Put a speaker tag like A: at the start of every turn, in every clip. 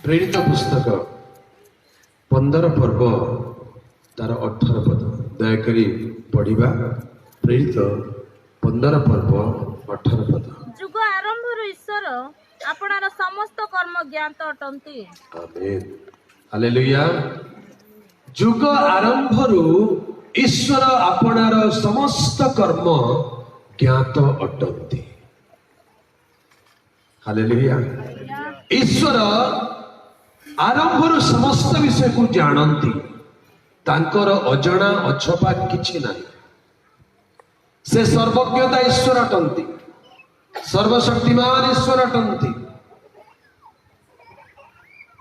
A: प्रेरित पुस्तक 15 पर्व तार 18 पद दयाकरी पढ़ा। प्रेरित 15 पर्व 18 पद।
B: जुग आरंभ ईश्वर आपणार समस्त कर्म ज्ञात अटंती।
A: Amen hallelujah. जुग आरंभ ईश्वर आपणार समस्त कर्म ज्ञात अटंती। हालेलुया। ईश्वर आरंभ समस्त विषय को जानती, तांकर अजणा अछपा किछि नाही। से सर्वज्ञता ईश्वर अटंती, सर्वशक्तिमान ईश्वर अटंती।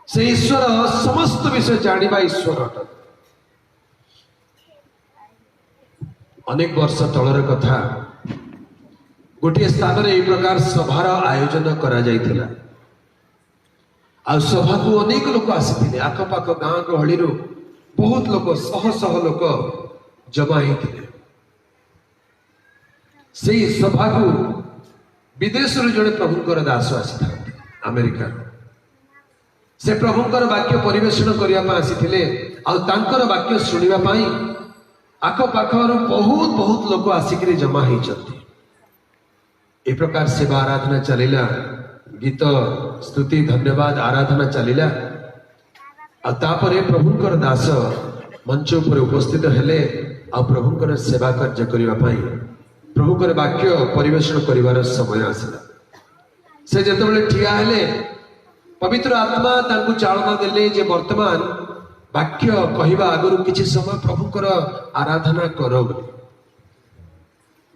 A: से ईश्वर समस्त विषय जानिबा ईश्वर अटंती। अनेक वर्ष तलर कथा गोटे स्थान में प्रकार सभार आयोजन करा जाइथिला। आ सभा को अनेक लोक आसीथिले, आखपाख गाँ गहली बहुत लोक शह शह लोक जमा होते। से सभा को विदेश जड़े प्रभुंकर दास आसी था अमेरिका। से प्रभुंकर वाक्य परिवेषण करने आसीथिले। आंकर वाक्य शुणा आखपाख बहुत बहुत लोक आसिक जमा होती। ए प्रकार सेवा आराधना चलिला, गीत स्तुति धन्यवाद आराधना चलिला। तापरे प्रभुंकर दास मंच उपर उपस्थित हेले। आ प्रभुंकर सेवा कार्य करने प्रभुंकर वाक्य परिवेषण करिवार समय आसला। से जेतेबेले ठिया हेले, पवित्र आत्मा तांकु चालना देले जे वर्तमान वाक्य कहवा आगु किछि समय प्रभुंकर आराधना करो बोली।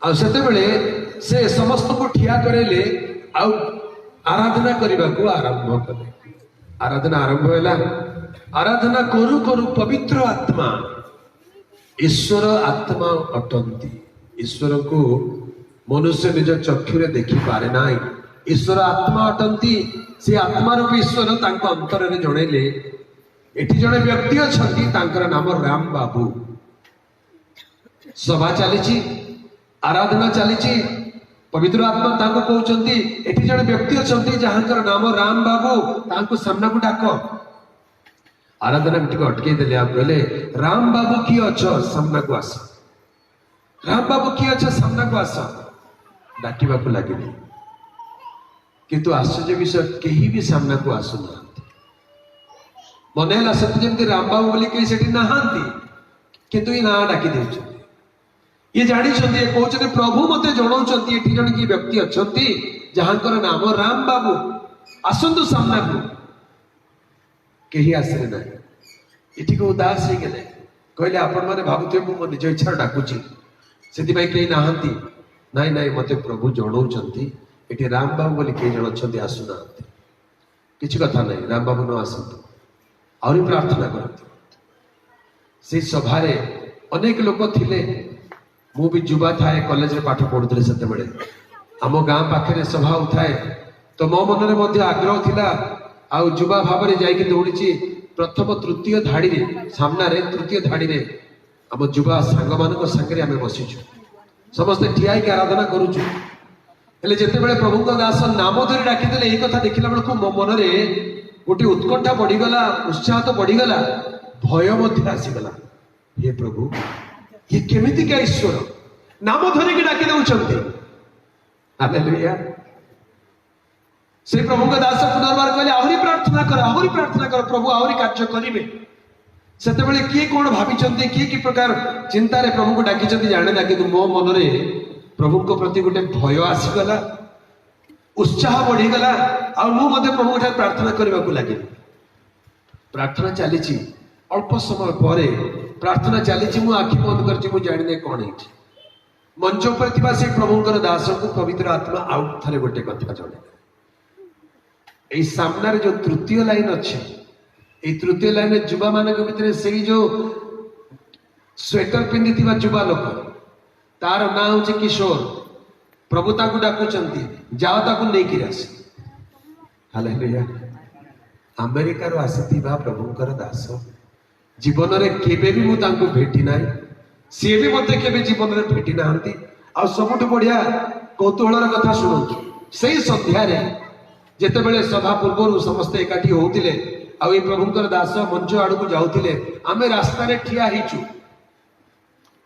A: आ सेतेबेले से समस्त को ठिया करेले। आउ आराधना करने को आरंभ कले। आराधना आरंभ होला। आराधना करू करू पवित्र आत्मा, ईश्वर आत्मा अटंती। ईश्वर को मनुष्य निज चक्षुरे देखि पारे नाही। ईश्वर आत्मा अटंती। से आत्मा रूप ईश्वर तांको अंतर रे जणैले। एठी जणे व्यक्ति अछंती, तांकर नाम राम बाबू। सभा चलीची, आराधना चलीची। पवित्र आत्मा तांको कहउचंती एठी जणे व्यक्ति अछंती जहांकर नाम राम बाबू, तांको सामना को डाको। आराधना टिक अटके देले। आप कहले राम बाबू की अछ सामना को आस, राम बाबू की अछ सामना को आस। डाकिबा को लागिले, किंतु आश्चर्य विषय केही भी सामना को आसु ना। मनेला सत्य जेमति राम बाबू बोली केही सेठी नाहांती, किंतु ई ना डाकी देउछ। ये जानी कहते प्रभु मते जनाऊँ ये जन की व्यक्ति अच्छा जहांकर नाम राम बाबू, आसतु सामना को। कहीं आसले ना, ये उदास हो गले। कहले आपण मैंने भावुथे मु मो निज इच्छा डाकुची, से कहीं नहांती। नाई नाई मते प्रभु जनाऊँ ये राम बाबू बोली कई जन अच्छा आसुना। किसी कथा नहीं, राम बाबू न आसतु, आहरी प्रार्थना करतु। से सभारे अनेक लोक थिले। मु भी युवा थाए, कॉलेज रे पाठ पढ़ुले। सेते बेले आम गाँ पाखे सभा उठाए तो मो मन में आग्रह थिला। आ युवा भाव में जाइए दौड़ी प्रथम तृतीय धाड़ी रे सामना रे तृतीय धाड़ी रे आम युवा सांग मान सागे आम बसीचु, समस्ते ठिया आराधना करुचु। हेले जेते बेले प्रभु दास नाम धरी डाकिदेले, यही कथा देखला बेलू मो मन में गोटे उत्कंठा बढ़ीगला, उत्साह तो बढ़ीगला, भय मध्य आसीगला। हे प्रभु, ये केमिति का ईश्वर नाम धरिकी डाकी दउचंती। हालेलुया। से प्रभु का दास पुनर्बार कहले आहरी प्रार्थना कर, आहरी प्रार्थना कर, प्रभु आहरी कार्य करिवे। सेते बेले किए कोन भाबिचंती, किए की प्रकार चिंता रे प्रभु को डाकिचंती जाने ना, किंतु मो मन रे प्रभु को प्रति गोटे भय आसीगला, उत्साह बढ़ीगला। आ मु मते प्रभु को प्रार्थना करबा को लागे। प्रार्थना चलीची, अल्प समय परे प्रार्थना चली। मु आखि बंद करछि, मु जानि कौन है। मंच पर से प्रभुंकर दास को पवित्र आत्मा आउ थे गोटे कथा जड़े। यही सामने जो तृतीय लाइन अच्छे, तृतीय लाइन युवा मान भीतर से जो स्वेटर पिंधि युवा लोक, तार ना हूँ किशोर। प्रभु ताकू डाकुचंती, जाओ ताकू लेकिन आस। हालेलुया। अमेरिका रो आसीथिबा प्रभुंकर दास जीवन में केबे भी मु तांको भेटी नाही, सी भी मते केबे जीवन में भेटी नाहंती। आ सबुठ बढ़िया कौतूहलर कथा शुणु। से संध्यारे ଯେତେବେଳେ ସଭା ପୂର୍ବରୁ ସମସ୍ତେ ଏକାଠି ହଉଥିଲେ ଆଉ ଏଇ ପ୍ରଭୁଙ୍କର ଦାସ ମଞ୍ଚ ଆଡକୁ ଯାଉଥିଲେ, ଆମେ ରାସ୍ତାରେ ଠିଆ ହେଇଛୁ।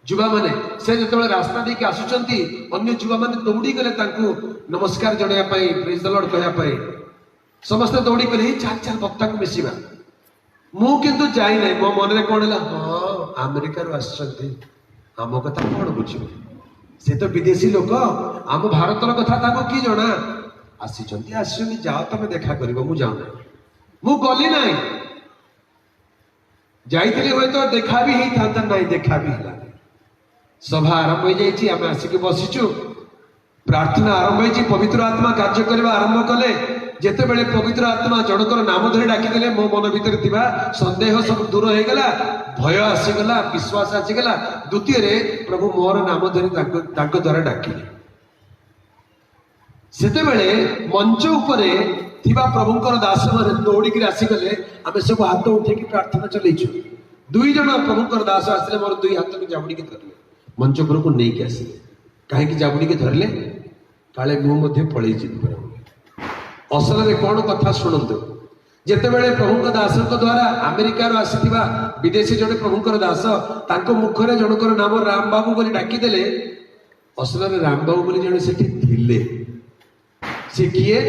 A: ଯୁବାମାନେ ସେ ଯେତେବେଳେ ରାସ୍ତା ଦେଇକି ଆସୁଛନ୍ତି, ଅନ୍ୟ ଯୁବାମାନେ ଦୌଡ଼ି ଗଲେ ତାଙ୍କୁ ନମସ୍କାର ଜଣାଇବା ପାଇଁ, ପ୍ରେଜ୍ ଦ ଲର୍ଡ କହିବା ପାଇଁ। ସମସ୍ତେ ଦୌଡ଼ି ଗଲେ, ଚାଲ ଚାଲ ବକ୍ତାଙ୍କୁ ମିଶିବା। ମୁଁ କିନ୍ତୁ ଯାଇନାହିଁ। ମୋ ମନରେ କଣ ହେଲା, ହଁ ଆମେରିକାରୁ ଆସିଛନ୍ତି, ଆମ କଥା କଣ ବୁଝିବେ, ସେ ତ ବିଦେଶୀ ଲୋକ, ଆମ ଭାରତର କଥା ତାଙ୍କୁ କି ଜଣା। ଆସିଛନ୍ତି ଆସିଛନ୍ତି, ଯାଅ ତମେ ଦେଖା କରିବ, ମୁଁ ଯାଉନାହିଁ। ମୁଁ ଗଲି ନାହିଁ। ଯାଇଥିଲି ହୁଏତ ଦେଖା ବି ହେଇଥାନ୍ତା, ନାହିଁ ଦେଖା ବି ହେଲା। ସଭା ଆରମ୍ଭ ହେଇଯାଇଛି, ଆମେ ଆସିକି ବସିଛୁ। ପ୍ରାର୍ଥନା ଆରମ୍ଭ ହେଇଛି, ପବିତ୍ର ଆତ୍ମା କାର୍ଯ୍ୟ କରିବା ଆରମ୍ଭ କଲେ। ଯେତେବେଳେ ପବିତ୍ର ଆତ୍ମା ଜଣଙ୍କର ନାମ ଧରି ଡାକିଦେଲେ, ମୋ ମନ ଭିତରେ ଥିବା ସନ୍ଦେହ ସବୁ ଦୂର ହେଇଗଲା, ଭୟ ଆସିଗଲା, ବିଶ୍ୱାସ ଆସିଗଲା। ଦ୍ୱିତୀୟରେ ପ୍ରଭୁ ମୋର ନାମ ଧରି ତାଙ୍କ ଦ୍ୱାରା ଡାକିଲେ। ସେତେବେଳେ ମଞ୍ଚ ଉପରେ ଥିବା ପ୍ରଭୁଙ୍କର ଦାସମାନେ ଦୌଡ଼ିକିରି ଆସିଗଲେ। ଆମେ ସବୁ ହାତ ଉଠେଇକି ପ୍ରାର୍ଥନା ଚଲେଇଛୁ। 2 ଜଣ ପ୍ରଭୁଙ୍କର ଦାସ ଆସିଲେ, ମୋର 2 ହାତକୁ ଜାବୁଡ଼ିକି ଧରିଲେ, ମଞ୍ଚ ଉପରକୁ ନେଇକି ଆସିଲେ। କାହିଁକି ଜାବୁଡ଼ିକି ଧରିଲେ? କାଳେ ମୁଁ ମଧ୍ୟ ପଳେଇ ଯିବି। ଅସଲରେ କଣ କଥା ଶୁଣନ୍ତୁ। ଯେତେବେଳେ ପ୍ରଭୁଙ୍କ ଦାସଙ୍କ ଦ୍ୱାରା ଆମେରିକାରୁ ଆସିଥିବା ବିଦେଶୀ ଜଣେ ପ୍ରଭୁଙ୍କର ଦାସ, ତାଙ୍କ ମୁଖରେ ଜଣଙ୍କର ନାମ ରାମ ବାବୁ ବୋଲି ଡାକିଦେଲେ। ଅସଲରେ ରାମ ବାବୁ ବୋଲି ଜଣେ ସେଠି ଥିଲେ। ସେ କିଏ?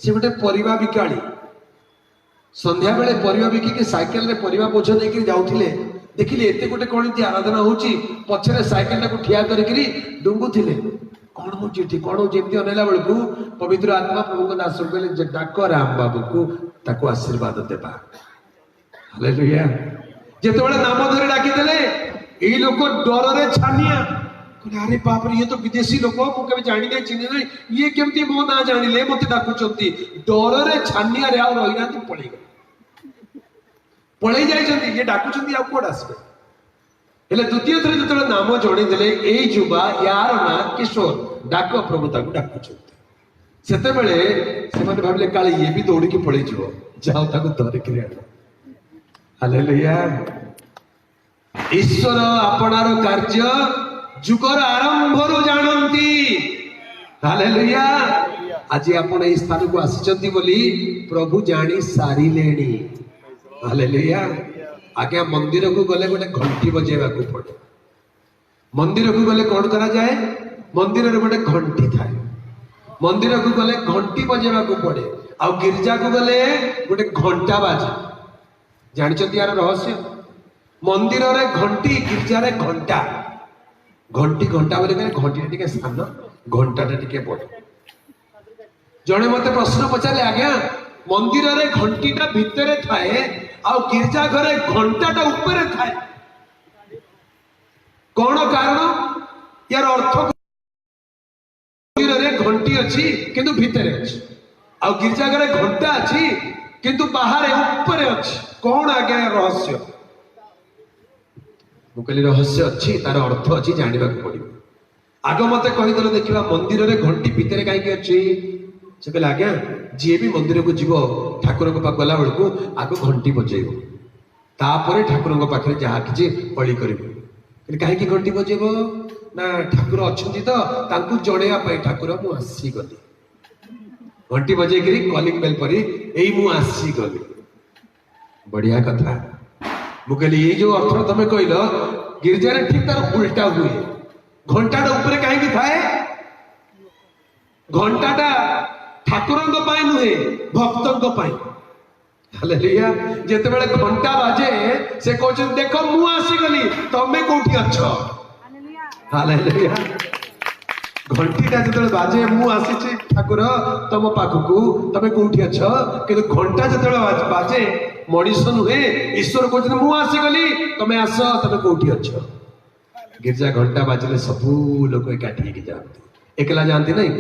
A: ସେ ଗୋଟେ ପରିବା ବିକାଳି। ସନ୍ଧ୍ୟାବେଳେ ପରିବା ବିକିକି ସାଇକେଲରେ ପରିବା ବୋଝ ନେଇକି ଯାଉଥିଲେ। ଦେଖିଲେ ଏତେ ଗୋଟେ କଣ ଏମିତି ଆରାଧନା ହଉଛି, ପଛରେ ସାଇକେଲଟାକୁ ଠିଆ କରିକିରି ଡୁଙ୍ଗୁଥିଲେ। କଣ ହଉଛି ଏଠି, କଣ ହଉଛି? ଏମିତି ଅନେଇଲା ବେଳକୁ ପବିତ୍ର ଆତ୍ମା ପ୍ରଭୁଙ୍କ ଦାସଙ୍କୁ କହିଲେ, ଯେ ଡାକ ରାମ ବାବୁକୁ, ତାକୁ ଆଶୀର୍ବାଦ ଦେବା। ହାଲେଲୁୟା। ଯେତେବେଳେ ନାମ ଧରି ଡାକିଦେଲେ, ଏଇ ଲୋକ ଡରରେ ଛାନିଆ। କହିଲେ, ଆରେ ବାପରେ, ଇଏ ତ ବିଦେଶୀ ଲୋକ, ମୁଁ କେବେ ଜାଣିନି, ଚିହ୍ନି ନାହିଁ, ଇଏ କେମିତି ମୋ ନାଁ ଜାଣିଲେ, ମତେ ଡାକୁଛନ୍ତି। ଡରରେ ଛାନିଆରେ ଆଉ ରହିନାହାନ୍ତି, ପଳେଇ ଯାଇଛନ୍ତି। ଇଏ ଡାକୁଛନ୍ତି, ଆଉ କୁଆଡେ ଆସିବେ? ହେଲେ ଦ୍ୱିତୀୟ ଥର ଯେତେବେଳେ ନାମ ଜଣେଇଦେଲେ, ଏଇ ଯୁବା, ୟାର ନାଁ କିଶୋର, ଡାକ, ପ୍ରଭୁ ତାକୁ ଡାକୁଛନ୍ତି। ସେତେବେଳେ ସେମାନେ ଭାବିଲେ, କାଳେ ଇଏ ବି ଦୌଡ଼ିକି ପଳେଇଯିବ, ଯାଅ ତାକୁ ଧରିକିରି ଆଣ। ହାଲେଲୁୟା। ଈଶ୍ୱର ଆପଣାର କାର୍ଯ୍ୟ ଯୁଗର ଆରମ୍ଭରୁ ଜାଣନ୍ତି। ହାଲେଲୁୟା। ଆଜି ଆପଣ ଏଇ ସ୍ଥାନକୁ ଆସିଛନ୍ତି ବୋଲି ପ୍ରଭୁ ଜାଣି ସାରିଲେଣି। ହାଲେଲୁୟା। ଆଜ୍ଞା, ମନ୍ଦିରକୁ ଗଲେ ଗୋଟେ ଘଣ୍ଟି ବଜେଇବାକୁ ପଡେ। ମନ୍ଦିରକୁ ଗଲେ କଣ କରାଯାଏ? ମନ୍ଦିରରେ ଗୋଟେ ଘଣ୍ଟି ଥାଏ। ମନ୍ଦିରକୁ ଗଲେ ଘଣ୍ଟି ବଜେଇବାକୁ ପଡେ। ଆଉ ଗିର୍ଜାକୁ ଗଲେ ଗୋଟେ ଘଣ୍ଟା ବାଜେ। ଜାଣିଛନ୍ତି ୟାର ରହସ୍ୟ? ମନ୍ଦିରରେ ଘଣ୍ଟି, ଗିର୍ଜାରେ ଘଣ୍ଟା। ଘଣ୍ଟି ଘଣ୍ଟା ବୋଲି କହିଲେ ଘଣ୍ଟିଟା ଟିକେ ସାନ, ଘଣ୍ଟାଟା ଟିକେ ବଡ। ଜଣେ ମତେ ପ୍ରଶ୍ନ ପଚାରିଲେ, ଆଜ୍ଞା ମନ୍ଦିରରେ ଘଣ୍ଟିଟା ଭିତରେ ଥାଏ ଆଉ ଗିର୍ଜା ଘରେ ଘଣ୍ଟାଟା ଉପରେ ଥାଏ, କଣ କାରଣ? ୟାର ଅର୍ଥ, ମନ୍ଦିରରେ ଘଣ୍ଟି ଅଛି କିନ୍ତୁ ଭିତରେ ଅଛି, ଆଉ ଗିର୍ଜା ଘରେ ଘଣ୍ଟା ଅଛି କିନ୍ତୁ ବାହାରେ ଉପରେ ଅଛି। କଣ ଆଜ୍ଞା ରହସ୍ୟ? ମୁଁ କହିଲି, ରହସ୍ୟ ଅଛି, ତାର ଅର୍ଥ ଅଛି, ଜାଣିବାକୁ ପଡିବ। ଆଗ ମତେ କହିଦେଲେ ଦେଖିବା, ମନ୍ଦିରରେ ଘଣ୍ଟି ଭିତରେ କାହିଁକି ଅଛି? ସେ କହିଲେ, ଆଜ୍ଞା ଯିଏ ବି ମନ୍ଦିରକୁ ଯିବ, ଠାକୁରଙ୍କ ପାଖକୁ ଗଲା ବେଳକୁ ଆଗ ଘଣ୍ଟି ବଜେଇବ, ତାପରେ ଠାକୁରଙ୍କ ପାଖରେ ଯାହା କିଛି ବଳି କରିବ। କାହିଁକି ଘଣ୍ଟି ବଜେଇବ? ନା ଠାକୁର ଅଛନ୍ତି ତ, ତାଙ୍କୁ ଜଣେଇବା ପାଇଁ, ଠାକୁର ମୁଁ ଆସିଗଲି। ଘଣ୍ଟି ବଜେଇକିରି କଲିଂ ବେଲ୍ ପରି, ଏଇ ମୁଁ ଆସିଗଲି। ବଢିଆ କଥା। ମୁଁ କହିଲି, ଏଇ ଯୋଉ ଅର୍ଥ ତମେ କହିଲ, ଗିର୍ଜାରେ ଠିକ ତାର ଉଲ୍ଟା ହୁଏ। ଘଣ୍ଟାଟା ଉପରେ କାହିଁକି ଥାଏ? ଘଣ୍ଟାଟା ଠାକୁରଙ୍କ ପାଇଁ ନୁହେଁ, ଭକ୍ତଙ୍କ ପାଇଁ। ହାଲେଲୁୟା। ଯେତେବେଳେ ଘଣ୍ଟା ବାଜେ, ସେ କହୁଛନ୍ତି, ଦେଖ ମୁଁ ଆସିଗଲି, ତମେ କୋଉଠି ଅଛ? ହାଲେଲୁୟା। ଘଣ୍ଟିଟା ଯେତେବେଳେ ବାଜେ, ମୁଁ ଆସିଛି ଠାକୁର ତମ ପାଖକୁ, ତମେ କୋଉଠି ଅଛ? କିନ୍ତୁ ଘଣ୍ଟା ଯେତେବେଳେ ବାଜେ, ମଣିଷ ନୁହେଁ, ଈଶ୍ୱର କହୁଛନ୍ତି, ମୁଁ ଆସିଗଲି, ତମେ ଆସ, ତମେ କୋଉଠି ଅଛ? ଗିର୍ଜା ଘଣ୍ଟା ବାଜିଲେ ସବୁ ଲୋକ ଏକାଠି ହେଇକି ଯାଆନ୍ତି, ଏକଲା ଯାଆନ୍ତି ନାହିଁ।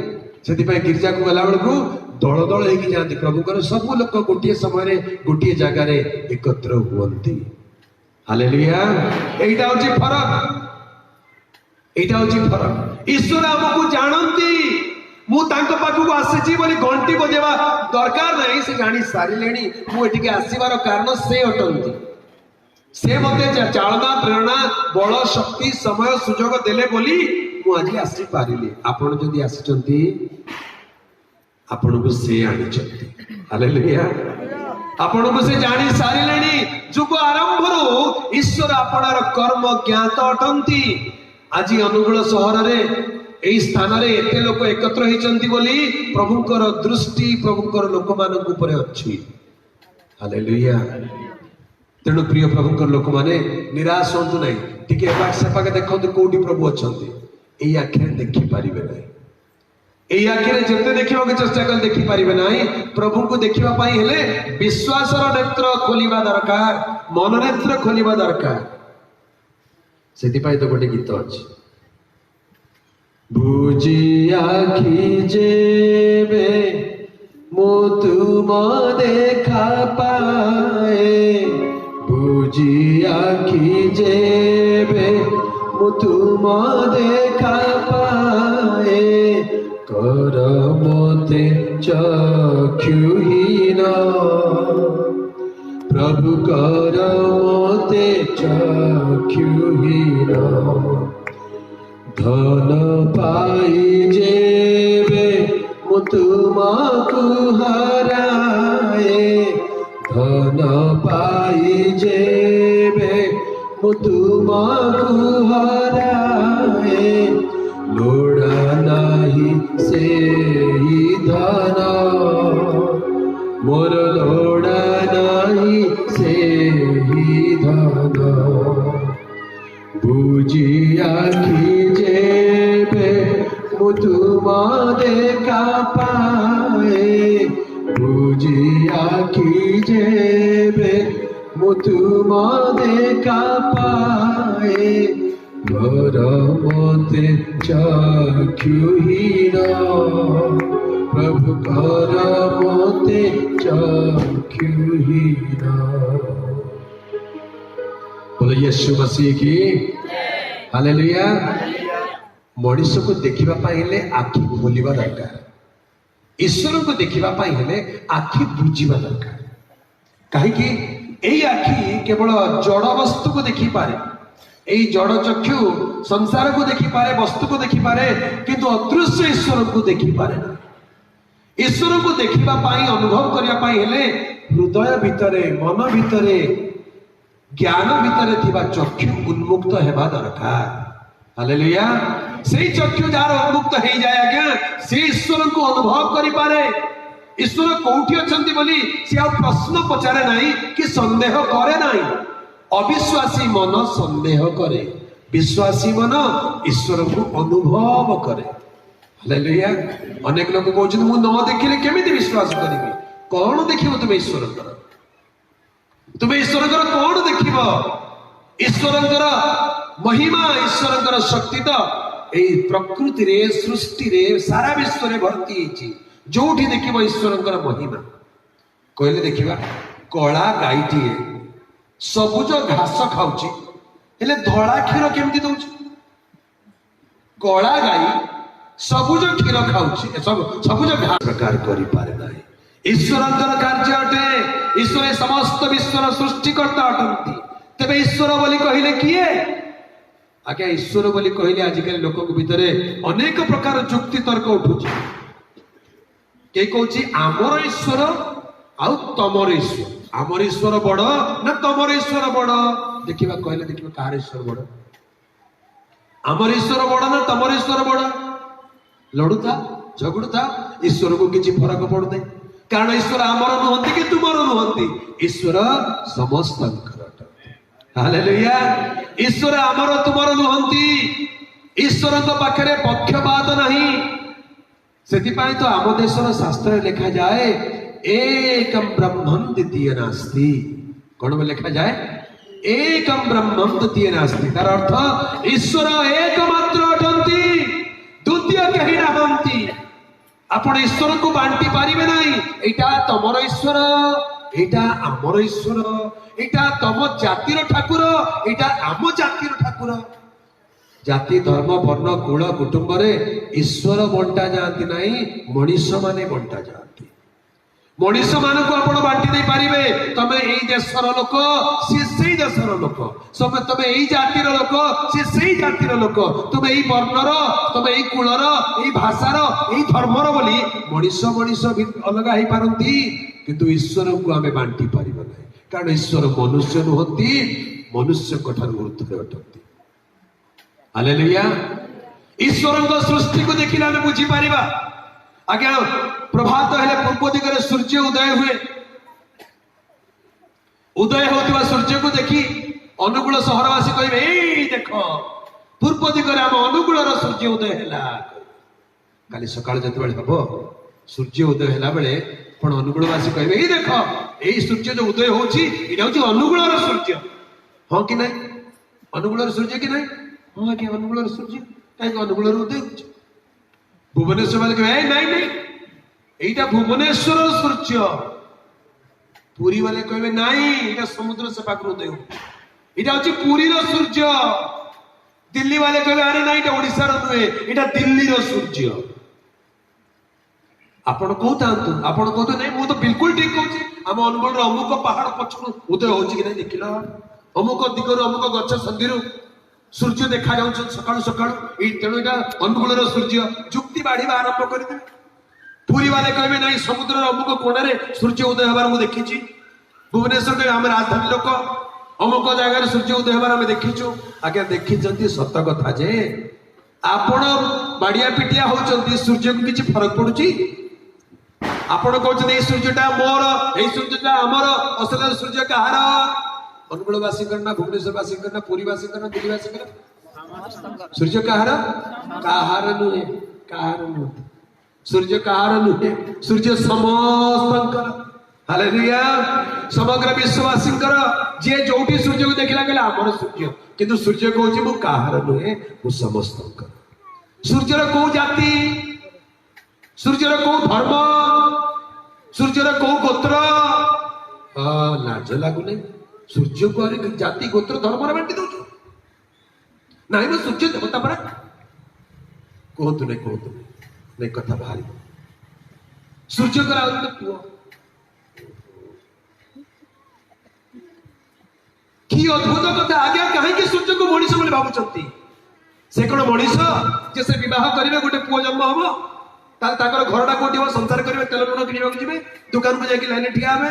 A: ସେଥିପାଇଁ ଗିର୍ଜାକୁ ଗଲା ବେଳକୁ ଦଳ ଦଳ ହେଇକି ଯାଆନ୍ତି। ପ୍ରଭୁଙ୍କର ସବୁ ଲୋକ ଗୋଟିଏ ସମୟରେ ଗୋଟିଏ ଜାଗାରେ ଏକତ୍ର ହୁଅନ୍ତି। ହାଲେଲୁୟା। ଏଇଟା ହଉଛି ଫରକ, ଏଇଟା ହଉଛି ଫରକ। ଈଶ୍ୱର ଆମକୁ ଜାଣନ୍ତି। ମୁଁ ତାଙ୍କ ପାଖକୁ ଆସିଛି ବୋଲି ଘଣ୍ଟି ବଜେଇବା ଦରକାର ନାହିଁ, ସେ ଜାଣି ସାରିଲେଣି ମୁଁ ଏଠିକି ଆସିବାର କାରଣ ସେ ଅଟନ୍ତି। ସେ ମତେ ଚାଳନା, ପ୍ରେରଣା, ବଳ, ଶକ୍ତି, ସମୟ, ସୁଯୋଗ ଦେଲେ ବୋଲି ମୁଁ ଆଜି ଆସିପାରିଲି। ଆପଣ ଯଦି ଆସିଛନ୍ତି, आपण को से आनी हालेलुया आपण को से जानी सारे जुग आरंभ ईश्वर आपणार कर्म ज्ञात अटंती आज अनुगुल सहर में यही स्थान रे एते लोक एकत्र होइचंती बोली प्रभुकर दृष्टि प्रभुकर लोक मानक ऊपर अछि हालेलुया तेणु प्रिय प्रभुकर लोक माने निराश होंतु नहीं टिके एपाक सेपाक देखंतु कोठी प्रभु अछंती एई आखिरे देखि पारिबे नहीं एई आखिरे जते देखिबा के चेष्टा कर देखि पारिबे नहीं प्रभु को देखिबा पई हेले विश्वासर नेत्र खोलिबा दरकार मन नेत्र खोलिबा दरकार सेति पई तो गोटे गीत अछि बुझी आखि जेबे मो तुम देखा पाए बुझी आखि जेबे मो तुम देखा पाए कर मोते चक्षुहीन प्रभु कर मोते चक्षुहीन धन पाई जेबे मु तुमको हराए धन पाई जेबे मु तुमको हराए लोड़ा नाही से ही धन मोर लोड़ा नाही से ही धन बुझी आखि जेबे मु तुम देखा पाए बुझी आखि जेबे मु तुम देखा पाए घर मते चक्षुहीन प्रभु कर मते चक्षुहीन बोलो यीशु मसीह की हालेलुया मनुष्य को देखिबा पाई हेले आखि खोलिबा दरकार ईश्वर को देखिबा पाई हेले आखि बुझिबा दरकार काहे कि एई आखि केवल जड़ वस्तु को देखि पारे एई जड़ चक्षु संसार को देखि पारे वस्तु को देखि पारे किंतु अदृश्य ईश्वर को देखि पारे ईश्वर को देखिबा पाई अनुभव करिया पाई हेले हृदय भितरे मन भितरे ज्ञान भितर थिबा चक्षु उन्मुक्त हेबा दरकार हालेलुया सेई चक्षु जार उन्मुक्त हे जाय आज्ञा से ईश्वर को अनुभव करि पारे ईश्वर कोठी अछंती बोली से आ प्रश्न पचारे नाही कि संदेह करे नाही अविश्वासी मन संदेह करे विश्वासी मन ईश्वर को अनुभव करे हालेलुया अनेक लोक कहउछन मु न देखिले केमिति विश्वास करिबि कोन देखिबो तुमे ईश्वरकर तुम्हें ईश्वर कौन देखिब ईश्वर महिमा ईश्वर शक्ति तो यही प्रकृति रे सृष्टि रे सारा विश्व रे भर्ती जो देखिब ईश्वर महिमा कहले देखिबा कला गाईटी सबुज घास खाऊची हेले धड़ा क्षीर केमती दउची कला गाई सबुज क्षीर खाऊची सबुज घास प्रकार करि पारे नाही ईश्वर कार्य अटे ईश्वर समस्त विश्वर सृष्टिकर्ता अटंती तेरे ईश्वर बोली कहले किए आज्ञा ईश्वर बोली कहले आजिकल लोक भितर अनेक प्रकार जुक्ति तर्क उठुची के कहूची आमर ईश्वर आउ तमर ईश्वर आमर ईश्वर बड़ ना तमर ईश्वर बड़ देखिबा कहले देखिबा कार ईश्वर बड़ आमर ईश्वर बड़ ना तमर ईश्वर बड़ लड़ुता झगड़ुता ईश्वर को किसी फरक पड़े कारण ईश्वर आमर नुहंती कि तुमर नुहंती ईश्वर समस्त हालेलुया ईश्वर आमर तुमर नुहंती ईश्वर पाखरे पक्षपात नहीं सेतिपाई तो आम देशर शास्त्र लिखा जाए एकम ब्रह्मं द्वितीय नास्ति कौन में लिखा जाए एकम ब्रह्मं द्वितीय नास्ति तार अर्थ ईश्वर एकमात्र अटंती द्वितीय कहीं नाहंती आपण ईश्वर को बांटी पारिबे नाही एटा तमर ईश्वर एटा आमर ईश्वर एटा तम जातिर ठाकुर एटा आम जातिर ठाकुर जाति धर्म वर्ण कुल कुटुंब रे ईश्वर बंटा जाती नहीं मनुष्य माने बंटा जाती मनीष मान को आप बांटी दे पारे तमे यही देशर लोक सी से देशर लोक सब तमे यही जातिर लोक सी से जातिर लोक तुम यही वर्णर तुम यही कुलर यही भाषार यही धर्मर बोली मनीष मनीष अलग हो पारती किंतु ईश्वर को आम बांटी पार ना कारण ईश्वर मनुष्य नुहति मनुष्य ऊर्ध्वे अटंती हालेलुया ईश्वर सृष्टि को देखिले आम बुझीपर आज्ञा प्रभात हेले पूर्व दिगरे सूर्य उदय हुए उदय होता सूर्य को देखी अनुकूल सहरवासी कहे देख पूर्व दिगरे आम अनुकूल सूर्य उदय है काली सकाल जो हम सूर्य उदय है बेले पण अनुकूलवासी कहे देख यही सूर्य जो उदय होची अनुकूल सूर्य हाँ कि नहीं अनुकूल सूर्य कि नहीं हाँ आज्ञा अनुकूल सूर्य कहीं अनुकूल उदय हो भुवनेश्वर वाले कहे नहीं नहीं एटा भुवनेश्वर सूर्य पुरी वाले कहे नहीं एटा समुद्र से पाखर उदय एटा हूँ पुरी सूर्य दिल्ली वाले कहे अरे नहीं एटा ओडिशा नुहे एटा दिल्ली सूर्य आपण कहता आपण कहते नहीं मुझे तो बिल्कुल ठीक कहूँ आम अनुगुण अमुक पहाड़ पछू उदय हो नहीं देख लो अमुक दिगरु अमुक गछ संधि सूर्य देखा जाऊँ सकाळु सकाळु तेणु यहाँ अनुकूल सूर्य जुक्ति बाढ़ आरंभ करदे पुरी वाले कहे नहीं समुद्र अमुक कोण सूर्य उदय हबार मुझे देखी भुवनेश्वर कहे आम राजधानी लोक अमुक जगह सूर्य उदय हबार आम देखीचु आज्ञा देखी सत कथा जे आपण बाड़िया पिटिया होती सूर्य को किसी फरक पड़ुची आपण कहते सूर्यटा मोर यही सूर्यटा आमर असल सूर्य कहार अनुकूलवासी करना भुवनेश्वरवासी करना पुरीवासी करना दिल्लीवासी करना सूर्य कहार कहार नुहे कहार नुहे सूर्य कहार नुहे सूर्य समस्त हालेलुया समग्र विश्ववासी जी जोटी सूर्य को देखला कहला आमर सूर्य किंतु सूर्य कहूँ मु कहार नुहे मु समस्त सूर्यर को जाति सूर्यर को धर्म सूर्यर को गोत्र लाज लगुनि सूर्य को जाति गोत्र धर्म बांटी दौ नहीं ना सूर्य देवता परा कहतु नहीं कथा बाहर सूर्य कर पुओ कि अद्भुत कथा आज्ञा कहीं सूर्य को मनीष बोली भावुंट से कौन मनीष जे से विवाह करेंगे गोटे पुओ जन्म हम घर कौटी हम संसार करेंगे तेल लुण कि दुकान को जाकि लाइन ठिया हे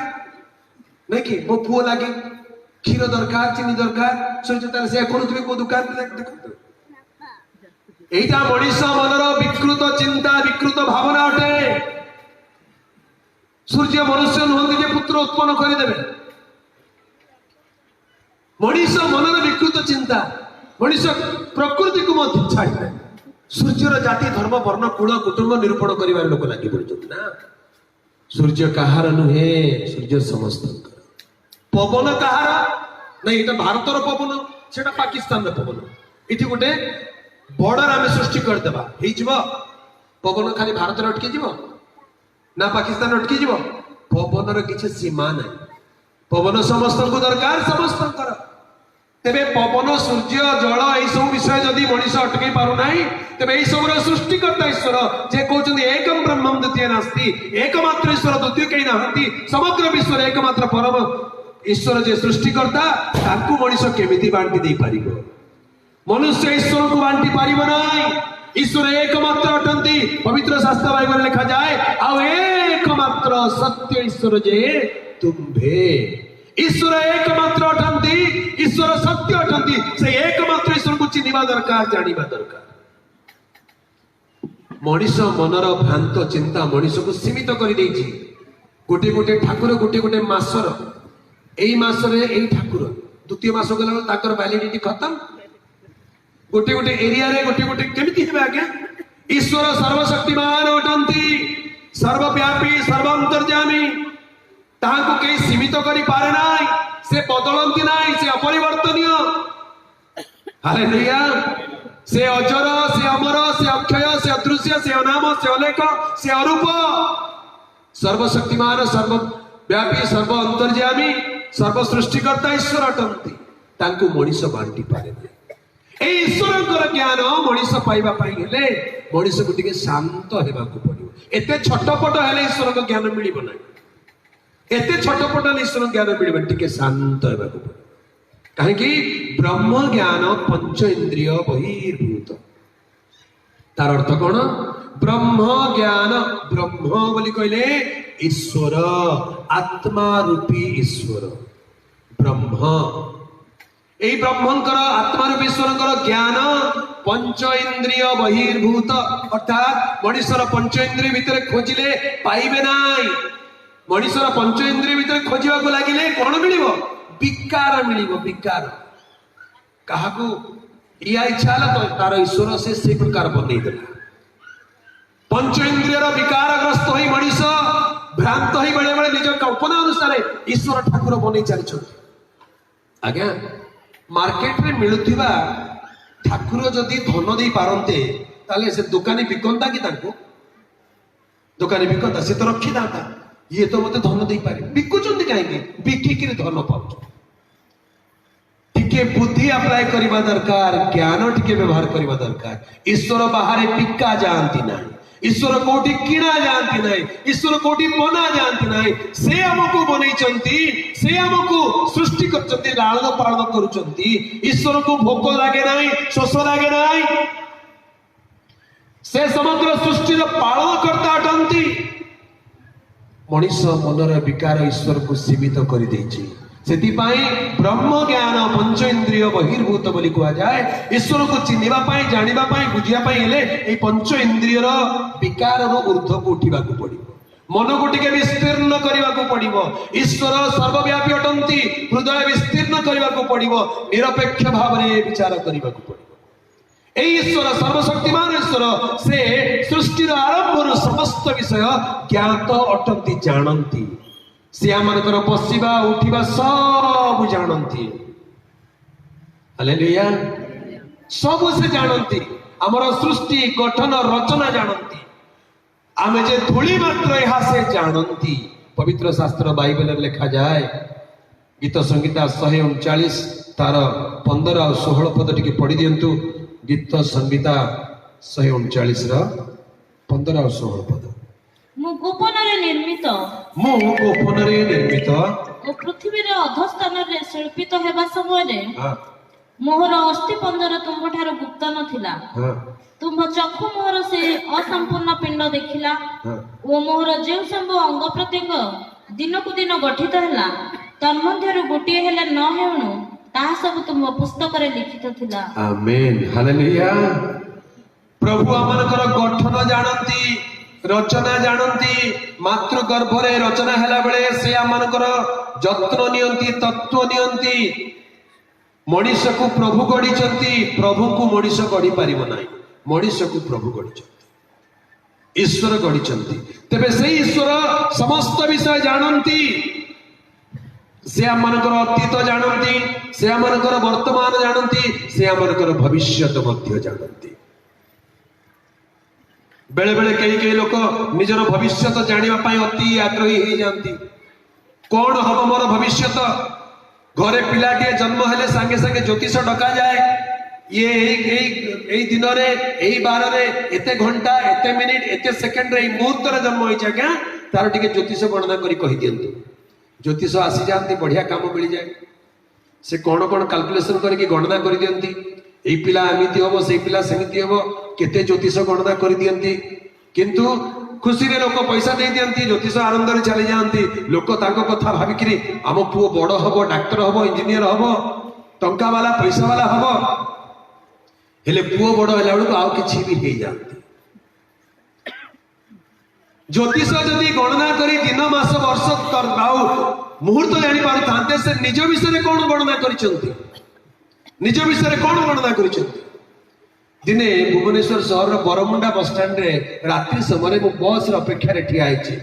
A: नहीं कि मो पुओ लगे क्षीर दरकार चीनी दरकार सूर्य से कौन को दुकान देखते यहीटा मनीष मनर विकृत चिंता विकृत भावना अटे सूर्य मनुष्य नुहति जे पुत्र उत्पन्न करदेवे मनीष मनर विकृत चिंता मनीष प्रकृति को छाड़े सूर्यर जाति धर्म वर्ण कुल कुटुंब निरूपण कर लोक लगी पड़ते ना सूर्य कहार नुहे सूर्य समस्त पवन कहार नहीं ये भारतर पवन से पाकिस्तान पवन ये गोटे बॉर्डर आम सृष्टि करदे पवन खाली भारत अटकी जीव ना पाकिस्तान अटकी जीव पवन किसी सीमा ना पवन समस्त को दरकार समस्त तेरे पवन सूर्य जल यही सब विषय जदि मनीष अटकई पारना तेरे यही सब सृष्टिकर्ता ईश्वर जे कहते एकम ब्रह्मम द्वितीय नास्ति एकमात्र ईश्वर द्वितीय कहीं नहांती समग्र विश्व एकमात्र परम ईश्वर जे सृष्टिकर्ता ताकू मनीष केमिति बांटी दे पारिबो मनुष्य ईश्वर को बांटी पारिबो नाही ईश्वर एकमात्र अटंती पवित्र शास्त्र बाइबल लिखा जाए आ एकमात्र सत्य ईश्वर जे तुम्भे ईश्वर एकमात्र अटंती ईश्वर सत्य अटंती से एकमात्र ईश्वर को चिन्हिबा दरकार जानिबा दरकार मनीष मनर भ्रांत चिंता मनीष को सीमित कर देछि गोटे गोटे ठाकुर गोटे गोटे मासर एई मासरे एई ठाकुर द्वितीय मास गला ताकर वैलिडिटी खत्म गोटे गोटे एरिया रे गोटे गोटे केमिति हेबे आज्ञा ईश्वर सर्वशक्तिमान अटंती सर्वव्यापी सर्वांतर्यामी ताहाको कहीं सीमित करि पारे नाई से बदलंती नाई से अपरिवर्तनीय हालेलुया से अजर से अमर से अक्षय से अदृश्य से अनाम से अलेख से अरूप सर्वशक्तिमान सर्वव्यापी सर्व अंतर्यामी सर्व सृष्टिकर्ता ईश्वर अटंती तांको मनीष बांटी पारे ए ईश्वर ज्ञान मनीष पाइबा पई हेले मनीष को टिके शांत हेबाकू पड़िबो एते छटपट हेले ईश्वर ज्ञान मिलिबो नाही एते छटपटा ईश्वर ज्ञान मिले टिके शांत होगा कहीं ब्रह्म ज्ञान पंच इंद्रिय बहिर्भूत तार अर्थ कौन ब्रह्म ज्ञान ब्रह्म बोली कहले ईश्वर आत्मा रूपी ईश्वर ब्रह्म यही ब्रह्मंकर आत्मा रूपी ईश्वर ज्ञान पंच इंद्रिय बहिर्भूत अर्थात मनुष्यर पंच इंद्रिय भितर खोजिले पाइबे नाई मनुष्यर पंच इंद्रिय भितर खोजा लगिले कौन मिल विकार मिल विकार क्या या इच्छा तो तार ईश्वर से प्रकार बनईदेला पंच इंद्रिय विकारग्रस्त हो मनीष भ्रांत हो बेले बेले निज कल्पना अनुसार ईश्वर ठाकुर बनई चली आज्ञा मार्केट रे मिलुथिबा ठाकुर जदि धन दे पारंते ताले से दुकानी बिकंता कि तांको दुकानी बिकंता से तो रखी दाता ये तो मते धन दे पारे बिकुचंती काहेकि बिकिक धन पाउछ टिके बुद्धि अप्लाई करबा दरकार ज्ञान टिके व्यवहार करबा दरकार ईश्वर बाहर पिक्का जानती नाही ईश्वर कोटी किणा जानती नाही ईश्वर कोटी बना जानती नाही से हमको बनईचंती से हमको सृष्टि करचंती लालन पालन करूचंती ईश्वर को भोक लागे नाही शोष लागे नाही से समग्र सृष्टि पालन करता अटंती मनीष मनर विकार ईश्वर को सीमित कर देछि सेतिपाई ब्रह्म ज्ञान पंच इंद्रिय बहिर्भूत बोली कहा जाए ईश्वर को चिन्हिबा पाई जानिबा पाई बुझिया पाई हेले ए पंच इंद्रियर विकार रो ऊर्ध्व को उठिबा को पड़िबो मन को टिके विस्तीर्ण करबा को पड़िबो ईश्वर सर्वव्यापी अटंती हृदय विस्तीर्ण करबा को पड़िबो निरपेक्ष भाव रे विचार करबा को पड़िबो ए ईश्वर सर्वशक्तिमान ईश्वर से सृष्टि आरंभ समस्त विषय ज्ञात अटंती जानती से आमनकर बसिबा उठिबा सब जानती हालेलुया सब से जानती हमर सृष्टि गठन रचना जानती आमे जे धूली मात्र यहा से जानती पवित्र शास्त्र बाइबल लिखा जाए गीत संगीता 139 तार 15 और 16 पद टिके पढ़ी दियंतु गीत संगीता 139 रा 15 और 16 पद
B: मु गोपनरे निर्मित ओ पृथ्वी रे अधस्थान रे शिल्पित हेबा समय रे मोहर अस्थि पंजर तुम ठार गुप्त नथिला तुम चक्षु मोहर से असंपूर्ण पिंड देखिला ओ मोहर जे सब अंग प्रत्येक दिन को दिन गठित हैला तन्मध्यरु गोटिए हेले न हेउनु ताहा सब तुम पुस्तक रे लिखित थिला
A: आमेन हालेलुया प्रभु आमनकर गठन जानती रचना जानती मातृ गर्भरे रचना हैला बेले से आमनकर जत्न नियंती तत्व नियंती मनीष को प्रभु गढ़ी प्रभु को मनीष गढ़ी पारिब नाही मनीष को प्रभु गढ़ी ईश्वर गढ़ी तेबे से ईश्वर समस्त विषय जानती से आमनकर अतीत जानती से आमनकर वर्तमान जानती से आमनकर भविष्यत मध्य जानती बेले बेले कई लोक निजर भविष्य जानिबा पाई अति आग्रही हो जाती कौन हम मोर भविष्य घरे पिलाटे जन्म हेले सांगे सांगे ज्योतिष डका जाए ये दिन रे एई बार रे एते घंटा एते मिनिट एते सेकंड रे मुहूर्त रे जन्म होई क्या तार टिके ज्योतिष गणना करी कहि दियंतु ज्योतिष आसी जाती बढ़िया काम मिल जाए से कौन कौन कैलकुलेशन करके गणना कर दियंती एई पिला एमिति होबो से पिला सेमिति होबो केते ज्योतिष गणना कर दियंती किंतु खुशी रे लोक पैसा दे दियंती ज्योतिष आनंद रे चली जाती लोक ताको कथा भाबिकरी आम पुओ बड़ हबो डाक्टर हबो इंजीनियर हबो टंका वाला पैसा वाला हबो हेले पुओ बड़ होला बेलको आउ किछि भी हे जाती ज्योतिष जदि गणना करी दिन मास वर्ष करबाउ मुहूर्त जानि पारु थांते से निज विषय कौन गणना करिसंती निज विषय कौन गणना करिसंती दिने भुवनेश्वर सहर बरमुंडा बस स्टैंड रे रात्रि समय मो बस रे अपेक्षा रे ठिया आइछि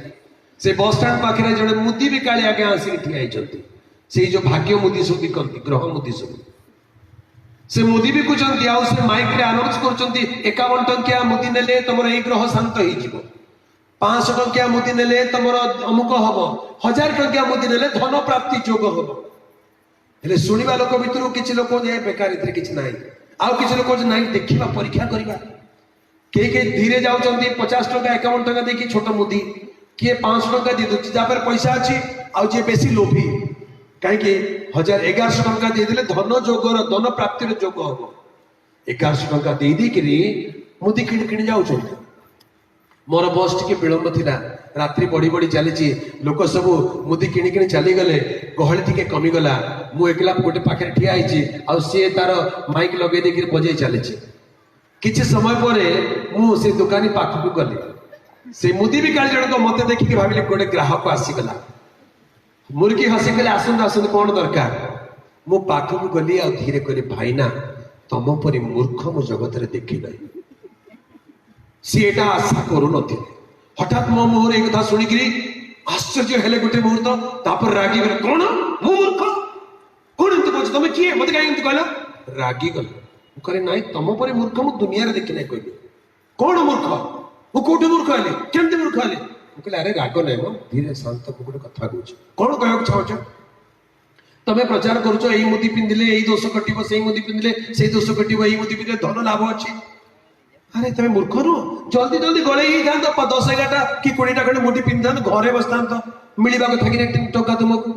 A: से बस स्टैंड पाखरे जड़े मुदी बिकाली आगे आसी ठिया आइछंती से जो भाग्य मुदी सब बिकंती ग्रह मुदी सब से मुदी बिकुचंती आ से माइक रे अनाउंस करचंती 51 टंकिया मुदी नेले तमरो ए ग्रह शांत होई जिवो 500 टंकिया मुदी नेले तमरो अमुक हबो 1000 टंकिया मुदी नेले धन प्राप्ति योग हबो हेले सुनिबा लोक भितरु किछि लोक जे बेकार इतरे किछि नाही आउ किछि लोक जे नाही देखिबा परीक्षा करिबा के धीरे जाउचंती 50 टंका 51 टंका देखि छोट मुदी किए 500 टंका दे दोछि जा पर पैसा अछि आउ जे बेसी लोभी कहीं 1100 टंका देदेले धन जोगर धन प्राप्तिर जोग हम 1100 टंका देदेकि मुदी किणी किणी जाऊँ मोर बस टी विलंब थिला रात्रि बढ़ी बढ़ी चली लोक सब मुदी किणी किणी चली गले गहली टी कमीगला मु एकला गोटे पाखे ठिया सी तार माइक लगे देकर बजे चली किसी समय पर से दुकानी पाखक गली से मुदी भी काली जनक मत देखिक भाविली गोटे ग्राहक आसीगला मुर्गी हसी कहले आसंत आसंत कौन दरकार मु पाखक गली आ धीरे करे भाईना तम परी मूर्ख मु जगत रे देखी नहीं सी एटा आशा करू नथिले हठात मो मुहर एक कथा सुनिक आश्चर्य हेले गोटे मुहूर्त तापर रागी गले कौन मु मूर्ख कौन एंत बोझ तुम किए मत कहीं कहल रागी गले करे नाई तम परी मूर्ख मु दुनिया रे देखी नहीं कहली कौन मूर्ख मु कोठे मूर्ख हेली केमती मूर्ख हेली कहले अरे राग नहीं मो धीरे शांत गोटे कथा कहूँ कौन कह चाहछ तमें प्रचार करुच यही मुदी पिंधिले यही दोष कटिब से मुदी पिंधिले से दोष कटिब यही मुदी पिंधिले धन लाभ अच्छी अरे तुम मूर्ख नु जल्दी जल्दी गले ही था 10-11टा कि 20टा खंडे मुदी पिंधा घरे बसता मिलवा कथा कि टंका तुमको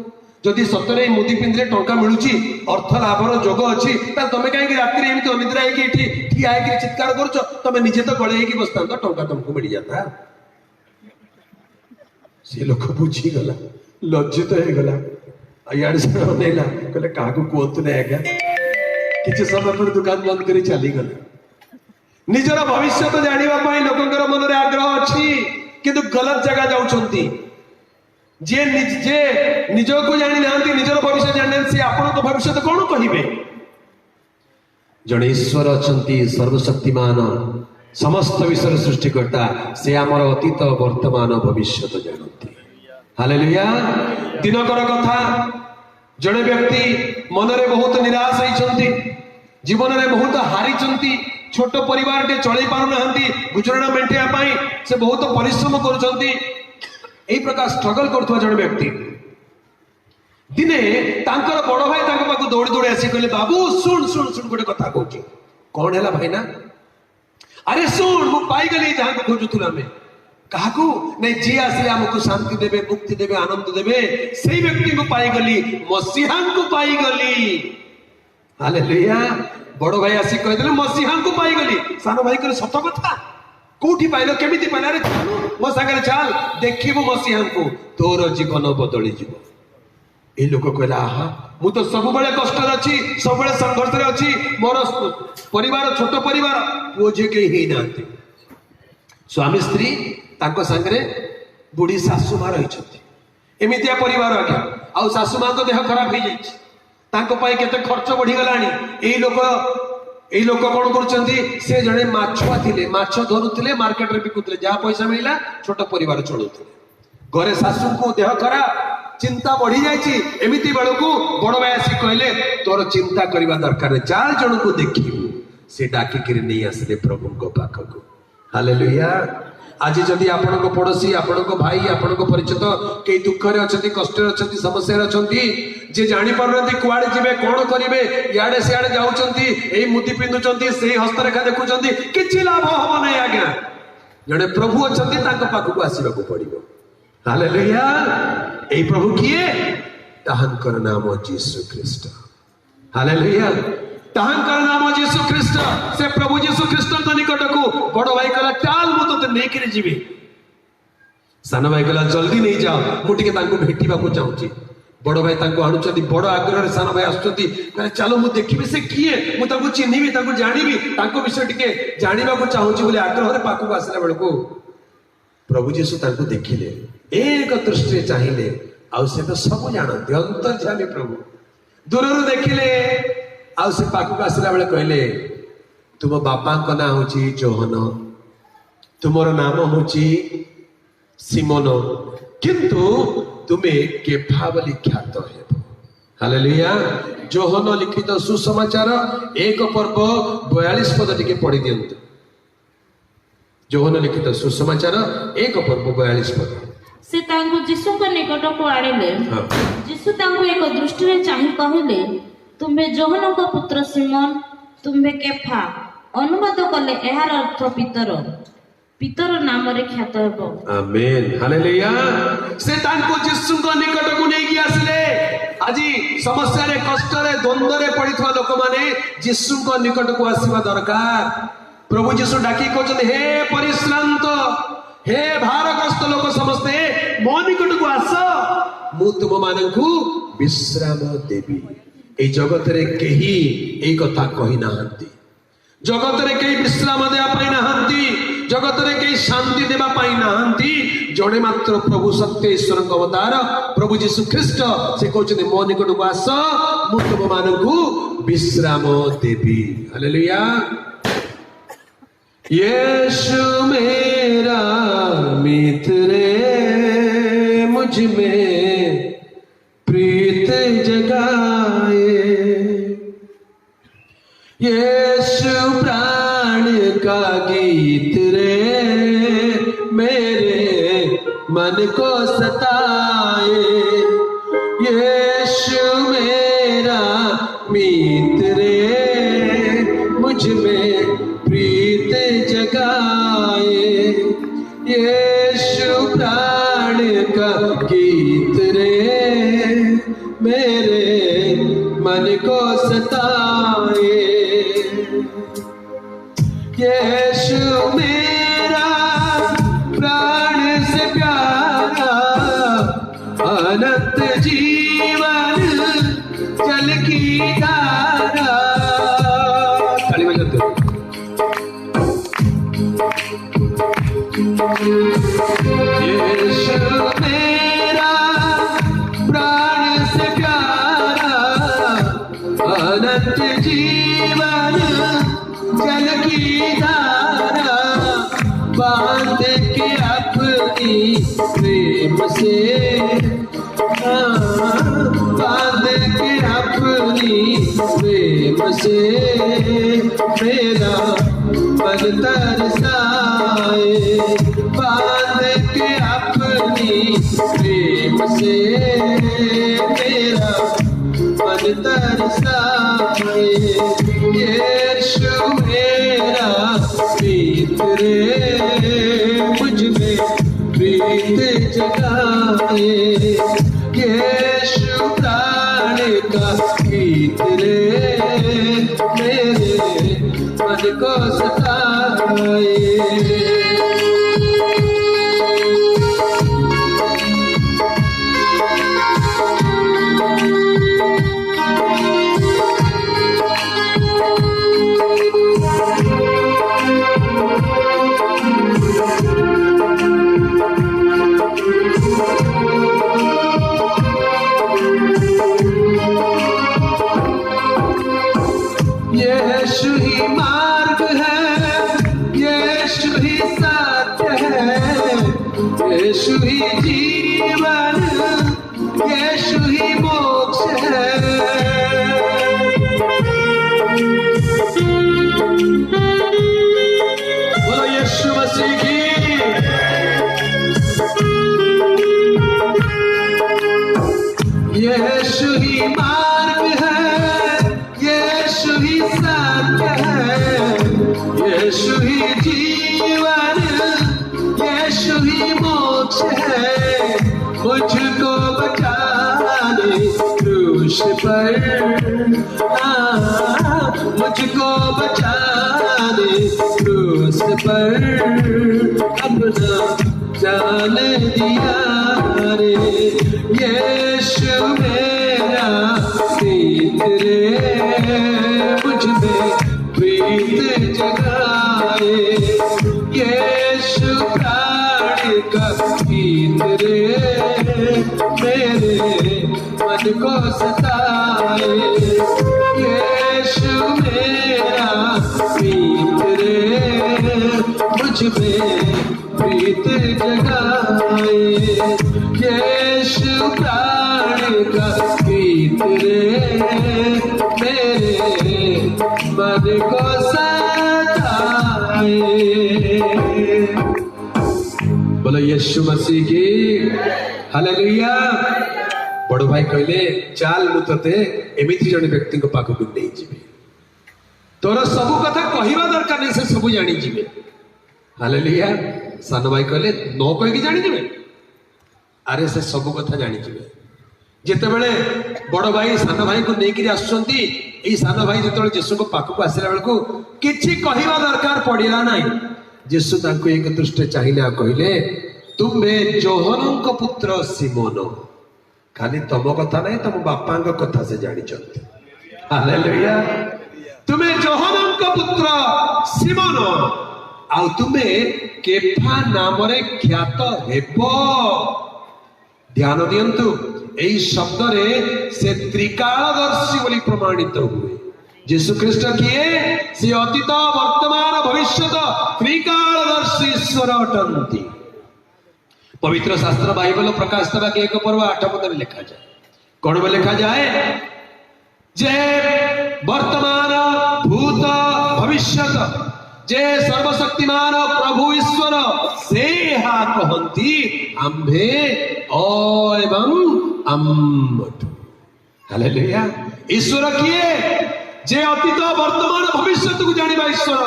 A: जदि सतरे मुदी पिंधिले टंका मिलूची अर्थ लाभर जोग अच्छी तुम कहीं रात्रि एमती अनिद्रा होगी ठिया चित्कार करुच तुम निजे तो गले ही बसता टंका तुमको मिल जाता से लोक बुझीगला लज्जित होगला इे से अनेला कहले क्या कहतु ना आज्ञा किसी समय पर दुकान बंद कर चलीगले निजर भविष्य जानापी लोकंर मन में आग्रह अच्छी किंतु गलत जगह जाऊँगी जे निजको जानी ना निजर भविष्य जानी सी आपण भविष्य कौन कहे जड़े ईश्वर अच्छा सर्वशक्तिमान समस्त विषय सृष्टिकर्ता से आमर अतीत वर्तमान भविष्य जानती हालेलुया दिनकर कथा जड़े व्यक्ति मनरे बहुत निराश होती जीवन में बहुत हारी छोट परिवार टे चलई पारना गुजराण मेंटेवा से बहुत परिश्रम कर प्रकार स्ट्रगल कर जड़े व्यक्ति दिने तांकर बड़ भाई पाख दौड़ी दौड़ी आसी कहले बाबू शुण शुण शुण गोटे कथा कहूँ कौन है भाईना अरे शुण मु पाईगली जहाँ को खोजुला आम क्या नहीं जी आसे आमको शांति देवे मुक्ति देवे आनंद देवे से व्यक्ति को पाईगली मसीहा को पाईगली हालेलुया बड़ भाई आसी कहते मसीहा को पाईगली सान भाई कहले सत कथा कौटी पाइल केमिति पाइल अरे चलू मो सागर चल देखिबु मसीहा को तोर जीवन बदली जीव ए लोक कहला आहा मु तो सब बड़े कष्ट अच्छी सब बड़े संघर्ष रे अच्छी मोर परिवार छोट परिवार पुओ जे के ही नांती स्वामी स्त्री ताको संगरे बुढ़ी सासु मां रही एमितिया परिवार आज्ञा आ सासु मां को देह खराब हो जाइए तांको पाई केते खर्च बढ़ी गलानी एई लोक कौन करुचंती से जड़े माछुआ थिले माछ धरुथिले मार्केट रे बिकुथिले जहा पैसा मिला छोट परिवार चलुथिले घरे सासु को देह खराब चिंता बढ़ी जाइए एमिति बेलू बड़ भाई आसी कहले तोर चिंता करवा दरकार 4 जन को देखिबू से डाकिक नहीं आसिले प्रभु पाखक हालेलुया आज जदि आपण पड़ोसी आपण भाई आपण परिचित कई दुखरे अच्छा कष्ट अच्छा समस्या अच्छा जे जानी पारना कुआड़े जी कौन करेंगे इे सियाड़े जाऊँगी यही मुदी पिंधुंट से हस्तरेखा देखुं कि लाभ हम नहीं आज्ञा जड़े प्रभु अच्छा पाखक आसवाक पड़ो हालेलुया ए प्रभु किए ताहांकर नाम यीशु ख्रीष्ट हालेलुया ताहांकर नाम यीशु ख्रीष्ट से प्रभु यीशु ख्रीष्ट निकट को बड़ भाई कहला चाल मु तो नहीं जीवी सान भाई कहला जल्दी नहीं जाओ मुझे भेटा चाहूँगी बड़ भाई आणुंट बड़ आग्रह सान भाई आसुँच चलो मुझे देखी से किए मुझे चिन्हबी जानी विषय टी जानवा चाहूँगी बोले आग्रह पाखक आसला बेलू प्रभु जीशु देखिले एक दृष्टि चाहिए आउ से तो सब जानते अंतर्यामी प्रभु दूर देखिले आउ से पाखक आसला बेले कहले तुम बापा ना हूँ जोहन तुमर नाम हूँ सिमोन किंतु तुम्हें केफा बोली ख्यात हेब हालेलुया जोहन लिखित सुसमाचार 1 पर्व 42 पद टिके पढ़ी दियंतु जोहन लिखित सुसमाचार 1 पर्व 42 पद
B: से तांको यीशु को निकट को आनिले यीशु तांको एक दृष्टि रे चाहि कहले तुम्हे जोहन को पुत्र सिमोन तुम्हे केफा अनुवाद कले एहार अर्थ पितर पितर नाम रे ख्यात हेबो।
A: Amen hallelujah. से तांको यीशु को निकट को नहीं गया आसले आजी समस्या रे कष्ट रे द्वंद्व रे पड़िथवा लोक माने यीशु को निकट को आसीबा दरकार। प्रभु यीशु डाकी कहते हे परिश्रांत हे भारग्रस्त लोक समस्ते मो निकट को आस मु तुम मानकु विश्राम देवी। ए जगत रे केही ए कथा कहि नाहंती, जगत रे केही विश्राम देवा पाई नाहंती, जगत रे केही शांति देवा पाई नाहंती। जणे मात्र प्रभु सत्य ईश्वर अवतार प्रभु यीशु ख्रीष्ट से कहते मो निकट को आस मु तुम मानकु विश्राम देवी। हालेलुया। यीशु मेरा मित्र मुझ में प्रीत जगाए, यीशु प्राण का गीत रे मेरे मन को सताए। यीशु मेरा मित्र रे मुझ में प्रीत जगाए, यीशु प्राण का गीत रे मेरे मन को सताए। यीशु मेरा प्राण से प्यारा अनंत जीवन जल की धारा। ताली बजाते यीशु मेरा प्राण से प्यारा अनंत जीवन जल की धारा। बांध के अपनी प्रेम से, बांध के अपनी प्रेम से मेरा मन तरसाए। बांध के अपनी प्रेम से मेरा मन तरसाए। यीशु मेरा मित्र मुझ में प्रीत जगाए, यीशु प्राण का गीत रे मेरे मन को सताए। यीशु ही मार्ग है, यीशु ही सत्य है, यीशु ही जीवन, यीशु ही मोक्ष है। बोलो यीशु मसीह की। यीशु ही मार्ग है, यीशु ही सत्य है, यीशु ही जीवन, यीशु ही मोक्ष है। मुझको बचाने क्रूस पर, मुझको बचाने क्रूस पर अपना जान दिया रे। यीशु मेरा मित्र मुझ में प्रीत जगाए, यीशु प्राण का गीत रे मेरे मन को सताए। यीशु मेरा मित्र मुझ में प्रीत जगाए, यीशु प्राण का गीत रे मेरे मन को सताए। बोलो यीशु मसीह की। हालेलुया। बड़ भाई कहले चाल मु तते एमिति जने व्यक्ति को पाख को नहीं जीवे, तोर सब कथा कहवा दरकार नहीं, से सब जानी जीवे। हालेलुया। सान भाई कहले न कहीकि जानीजे अरे से सब कथा जानीजे जितेबले बड़ भाई सान भाई को लेकिन आसुंती एई सान भाई जिते जेसु को पाखक आसला बेलू किछि कहवा दरकार पड़िला नहीं जेसु तांको एक दृष्टि चाहिए कहले तुम्हे जोहन पुत्र सिमोन खाली तुम कथा नहीं तुम बापा कथा से जानी हालेलुया। तुम्हें जोहन पुत्र सिमोन आउ तुम्हें केफा नाम ख्यात हेब। ध्यान दियंतु एई शब्द रे से त्रिकालदर्शी बोली प्रमाणित हुए। यीशु ख्रीष्ट किए से अतीत वर्तमान भविष्यत त्रिकालदर्शी ईश्वर अटंती। पवित्र शास्त्र बाइबल प्रकाशित वाक्य 1 पर्व 8 पद में लिखा जाए कौन में लिखा जाए जे वर्तमान भूत भविष्यत जे सर्वशक्तिमान प्रभु ईश्वर से हा कहंती आम्भे एवं अम्मट। हालेलुया। ईश्वर किए जे अतीत वर्तमान भविष्य को जानिबा ईश्वर।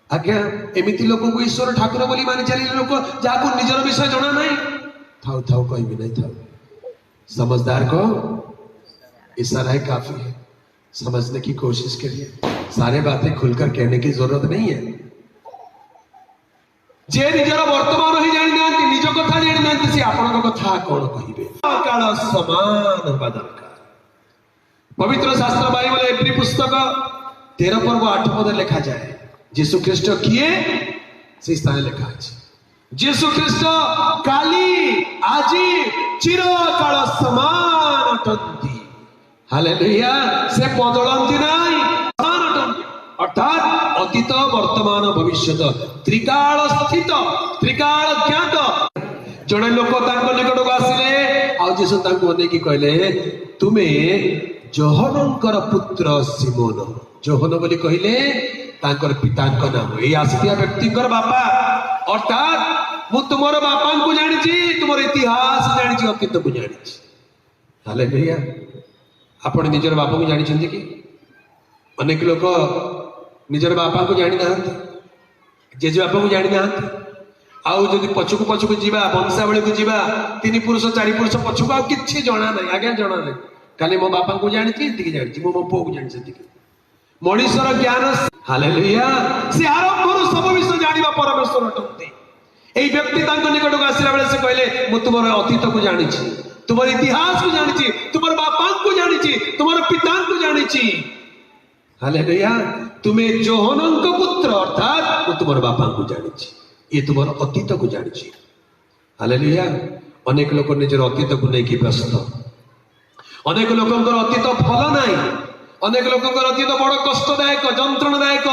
A: आज्ञा एमिति लोक को ईश्वर ठाकुर बोली मानि चली लोक जाको निजर विषय जणा नहीं थाउ थाउ कहबी नहीं थाउ। समझदार को इशारा ही काफी है। समझने की कोशिश करिए। सारे बातें खुलकर कहने की जरूरत नहीं है। जे निजर वर्तमान ही जानि नांती निज कथा जानि नांती से आपन कथा कोन कहिबे काल समान होबा दरकार। पवित्र शास्त्र बाइबल एप्री पुस्तक 13 पर्व 8 पद लिखा जाए यीशु ख्रीष्ट किए से स्थान लिखा है यीशु ख्रीष्ट काली आजी चिरकाल समान अटंती। हालेलुया। से बदलती नहीं समान अटंती अर्थात अतीत वर्तमान भविष्यत त्रिकाल स्थित त्रिकाल ज्ञात। जड़े लोक निकट को आसिले आ यीशु अनेक कहले तुम्हें जोहनकर पुत्र सिमोन। जोहन बोली कहले तांकर पितांक नाम ये आसिया व्यक्ति बापा अर्थात मु तुम बापा को जानी तुम इतिहास जानी अतीत को जानी। हालेलुया। आपण निजर बापा को जानी कि अनेक लोक निजर बापा को जानी ना जेजे बापा को जानी ना आउ जदि पछकु पछकु जीवा वंशावली को जीवा 3 पुरुष 4 पुरुष पछकु आ किछि जणा नहीं आज्ञा जणा नहीं खाली मो बापा को जानी जानी मो पो को जानी मनीषर ज्ञान। हालेलुया। से आरंभर सब विषय जानिबा परमेश्वर अटंती। एई व्यक्ति तांको निकट को आसिला बेले से कहले मु तुमर अतीत को जानी तुमर इतिहास को जानी तुमर बापा को जानी तुमर पिता को जानी। हालेलुया। तुम्हें जोहन पुत्र अर्थात मु तुमर बापा को जानी ये तुमर अतीत को जानी। हालेलुया। अनेक लोक निजर अतीत को लेकिन व्यस्त। अनेक लोकंकर अतीत भल नहीं अनेक लोकंकर अतीत बड़ कष्टदायक जंत्रणादायक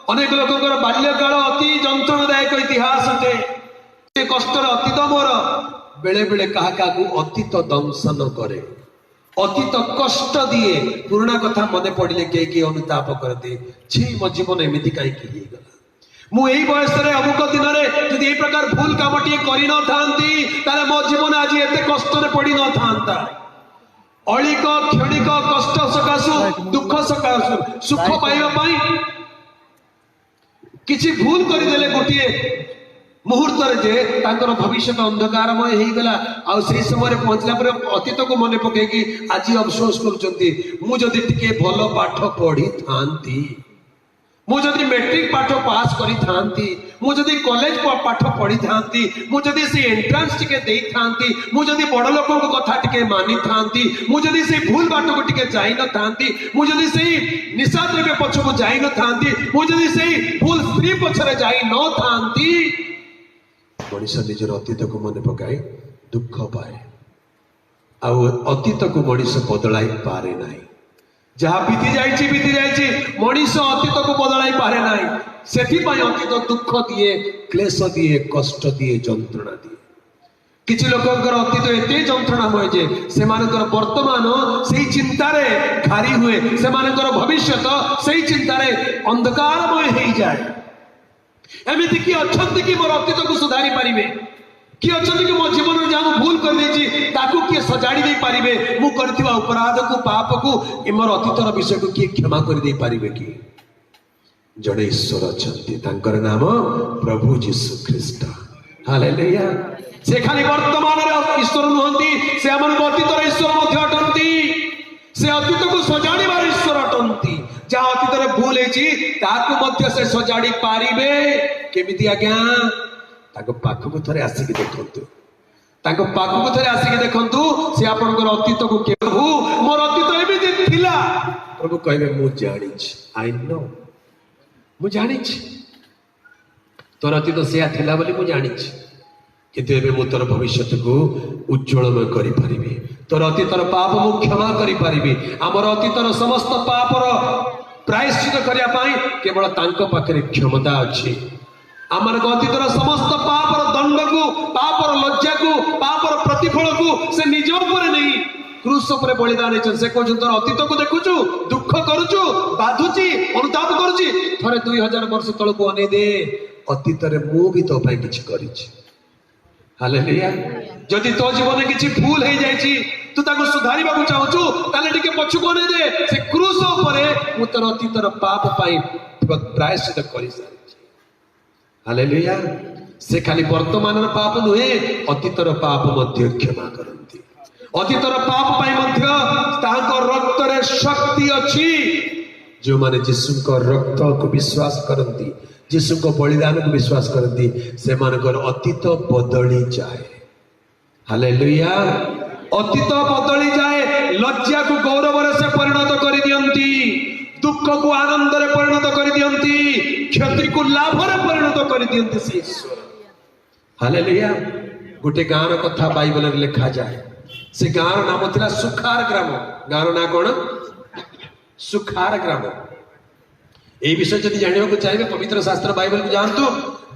A: अनेक लोकंकर बाल्यकाल अति जंत्रणादायक इतिहास अटे कष्टर अतीत मोर बेले बेले कहा अतीत दंशन करे अतीत कष्ट दिए पुराणा कथा मन पड़े कई अनुताप करते छी मो जीवन एमती कहीं मु यही बयस अमुक दिन में जब ये प्रकार भूल काम टे कर न मो जीवन आज एत कष्ट पड़ न था अलिक क्षणिक कष्ट सकाशु दुख सकाशु सुख पाइबाई किसी भूल करदे गोटे मुहूर्त जे भविष्य अंधकारमय हो गला आ समय पहुंचला पर अतीत को मन पकईकि आज अफसोस करुँच भल पाठ पढ़ी था मुझे मैट्रिक पाठ पास करी थांती मुझे कॉलेज पाठ पढ़ी थांती मुझे से एंट्रांस टिके दे थांती मुझे बड़ लोकों को कथा टिके मानी थांती मुझे से भूल बाट को टिके जाई न थांती मुझे से निशा द्रव्य पछ को जाई न थांती मुझे से भूल स्त्री पछरे जाई न थांती। मनीष निजर अतीत को मन पकाई दुख पाए आ अतीत को मनीष बदलाई पारे नहीं जहाँ बीती जाइए मनीष अतीत को बदलाई पारे नहीं से अतीत दुख दिए क्लेश दिए कष्ट दिए जंत्रणा दिए किसी लोकंकर अतीत एत जंत्रणामय जे से वर्तमान से चिंतार घारी हुए से भविष्य से चिंतार अंधकारमय हो जाए एमती किए अच्छा कि मोर अतीत को सुधारी पारे किए अच्छा कि मो जीवन जहाँ भूल कर किए सजाड़ी दे पारे मु अपराध को पाप को मोर अतीतर विषय को किए क्षमा कर दे पारे कि जड़े ईश्वर अछंती तांकर नाम प्रभु जीशु ख्रीस्ट। हालेलुया। से खाली वर्तमान ईश्वर नुहंती, से आमन अतीतर ईश्वर मध्य अटंती, से अतीत को सजाड़ीबार ईश्वर अटंती। जहाँ अतीत रे भूल होईची ताकू मध्य से सजाड़ी पारिबे केमिति आज्ञा? ताको पाखकु थरे आसिक देखंतु, ताको पाखकु थरे आसिक देखंतु, से आपनकर अतीत को के प्रभु मोर अतीत एमिति थिला, प्रभु कहबे मु जानिछि, आई नो, मु जानिछि तोर अतीत सेया थिला बोली मु जानिछि, किंतु एबे मु तोर भविष्य को उज्जवलमय करि परिबि, तोर अतीतर पाप मु क्षमा करि परिबि। हमर अतीतर समस्त पापर प्रायश्चित करिया पाई केवल तांको पाखरे क्षमता अछि। हमर अतीतर समस्त पापर दंड को, पापर लज्जा को, पापर प्रतिफल को से निज ऊपर नहीं क्रूस पर बलिदान है। से कहउछ तोर अतीत को देखुछु, दुख करूछु, बाधुची, अनुताप करूची, थरे 2000 वर्ष तळ को अने दे, अतीत रे मु भी तो पाई किछ करिछि। हालेलुया। जदि तो जीवन में किसी भूल हो जाइछि, तू ताको सुधारिबा को चाहछु, ताले टिके पछुको नै दे, से क्रूस उपरे मु तोर अतीतर पाप पाई प्रायश्चित करि सारिछि। हालेलुया। से खाली वर्तमान पाप नुहे, अतीतर पाप मध्य क्षमा करंती। अतीतर पाप पाई मध्य ताको रक्त रे शक्ति अछि। जो माने यीशु को रक्त को विश्वास करंती, यीशु को बलिदान को विश्वास करती, से मानकर अतीत बदली जाए। हालेलुया। अतीत बदली जाए, लज्जा को गौरव से परिणत कर दियंती, दुख को आनंद रे परिणत कर दियंती, क्षति को लाभ रे परिणत कर दियंती से ईश्वर। हालेलुया। गोटे गाँव कथा बाइबल रे लिखा जाए। से गाँव नाम थिला सुखार ग्राम। गाँव ना कौन? सुखार ग्राम। এই বিষয় যদি জানিବାକୁ চাইবে পবিত্র শাস্ত্র বাইবেল को जानतु,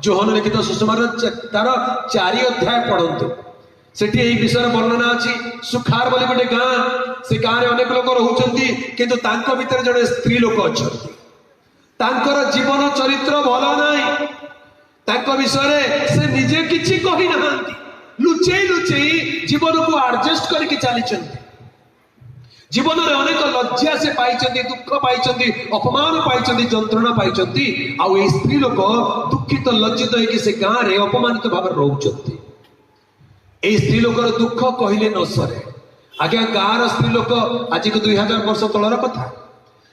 A: जोहन लिखित सुसमाचार तार 4 अध्याय पढ़ंतु, सेठी এই বিষয়ের বর্ণনা আছে। সুখার বলি গোটে গাঁ, সে গাঁরে অনেক লোক রহুচন্তি, কিন্তু তাଙ୍କ ভিতরে জଣେ স্ত্ରୀ লোক অছন্তি, ତାଙ୍କର ଜୀବନ ଚରିତ୍ର ଭଲ ନାହିଁ, ତାଙ୍କ ବିଷୟରେ ସେ ନିଜେ କିଛି କହି ନାହାନ୍ତି, ଲୁଚେଇ ଲୁଚେଇ ଜୀବନକୁ ଆଡଜଷ୍ଟ କରିକି ଚାଲିଛନ୍ତି। जीवन में अनेक लज्जा से पाई, दुख पाई, अपमान पाई, जंत्रणा पाई। आउ ए स्त्री लोक दुखित लज्जित होगी से गाँव में अपमानित भाव रोचंती। ए स्त्री लोकर दुख कहले न सरे। आज्ञा गाँव स्त्री लोक आज को 2000 वर्ष तलर कथा।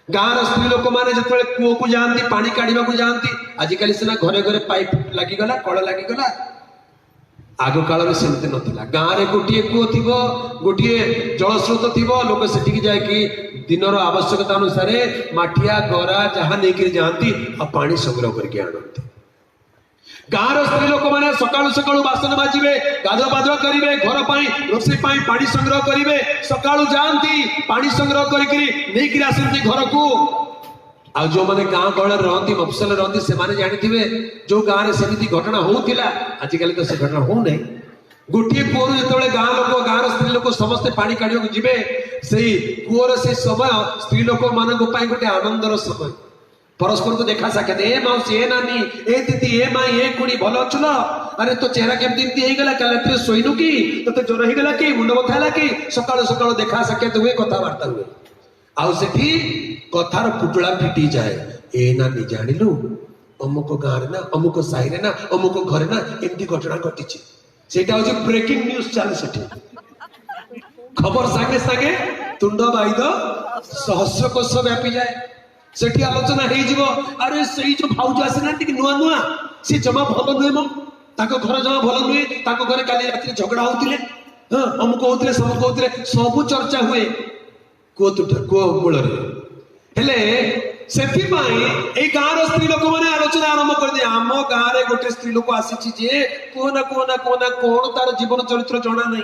A: गाँव स्त्री लोक मैंने जो कूह को जाती, पानी काढ़ा को जाती, आजिकल सीना घरे घरे पाइप लगिगला, कल लगिगला। आग काल में सेमती नथिला। गाँव में गोटे कूह थी, गोटे जलस्रोत थी, लोक सेठी जाकि दिनर आवश्यकता अनुसार माठिया गरा जहाँ नहीं जाती आ पानी संग्रह करके आनती। गाँव स्त्री लोक मैंने सकाळु सकाळु बासन बाजिबे, गाधुआ पाधुआ करिवे, घर पाई रोषेई पाई पानी संग्रह करिवे, सकाळु जाती पानी संग्रह करिकरी नेकि आसती घर को। आ जो माने गाँ गहल रहती, मफसल रहती, से माने जानिथिबे जो गाँव में सेमिति घटना होउथिला, आजिकल तो से घटना हो नहीं। गोटे कूहर जो गाँ लोक, गाँव स्त्री लोक समस्ते पानी काढ़ा जीवे, से कूहर से समय स्त्री लोक मान गोटे आनंदर समय, परस्पर को देखा साक्षात, ए मौसी, ए नानी, ए दीदी, ए माई, ए खुणी, भल अच्छु न? अरे तो चेहरा केमती होगला, काल रात शोइनु कि, तो ज्वर होगला कि, मुंड बथा है कि, सकाळु सकाळु देखा साक्षात हुए, कथबार्ता हुए। आउ सेठी कथार पुटुला फिटी जाए। ए नानी जानिलु, अमुक गाँव ना, अमुक साही ना, अमुक घरे ना एमती घटना घटी। सेटा होची ब्रेकिंग न्यूज चले सेठी। खबर सागे सागे तुंड बाइद सहस्र कोश व्यापी जाए। सेठी आलोचना हो जिवो, अरे सही जो भाउज आसी ना नुआ नुआ, सी जमा भल नुहे मो, ताको घर जमा भल नुहे, ताको घरे काली राति झगड़ा होतिले, हां अमुक होतिले, समुक होतिले, सबु चर्चा हुए कूह मूल। हेले सेथिपाई ए गाँव स्त्री लोक मैंने आलोचना आरंभ कर दिए। आम गाँव में गोटे स्त्री लोक आसी कहना कहना कहना कौन तार जीवन चरित्र जना नहीं,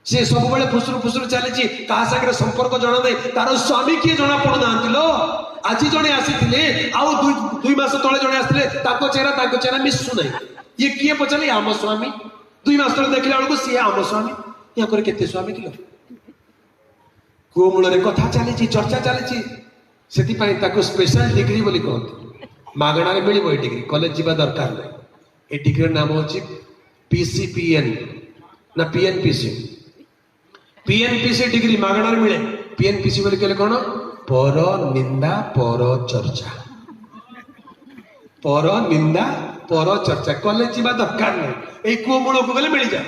A: सी सब बेले फुसुर फुसुर चली, क्या सागर संपर्क जना नहीं, तार स्वामी किए जना पड़ू ना लो। आज जड़े आसी आउ 2 मास तले जड़े आसते, चेहरा मिशु ना, ये किए पचारे आम स्वामी। 2 मास तले देखला बेलू सी आम स्वामी, यहाँ केते स्वामी किलो। कूह मूल कथा चली, चर्चा चली, से स्पेशल डिग्री बोली कहते, मागणार मिल डिग्री, कॉलेज जीवा दरकार नहीं। ए डिग्री नाम हूँ पीसीपीएन ना पीएनपीसी, पीएनपीसी डिग्री मागणार मिले। पीएनपीसी बोली कहले कौन? पर निंदा पर चर्चा। पर निंदा पर चर्चा कले जीवा दरकार नहीं। कूओ मूल को गले मिल जाए,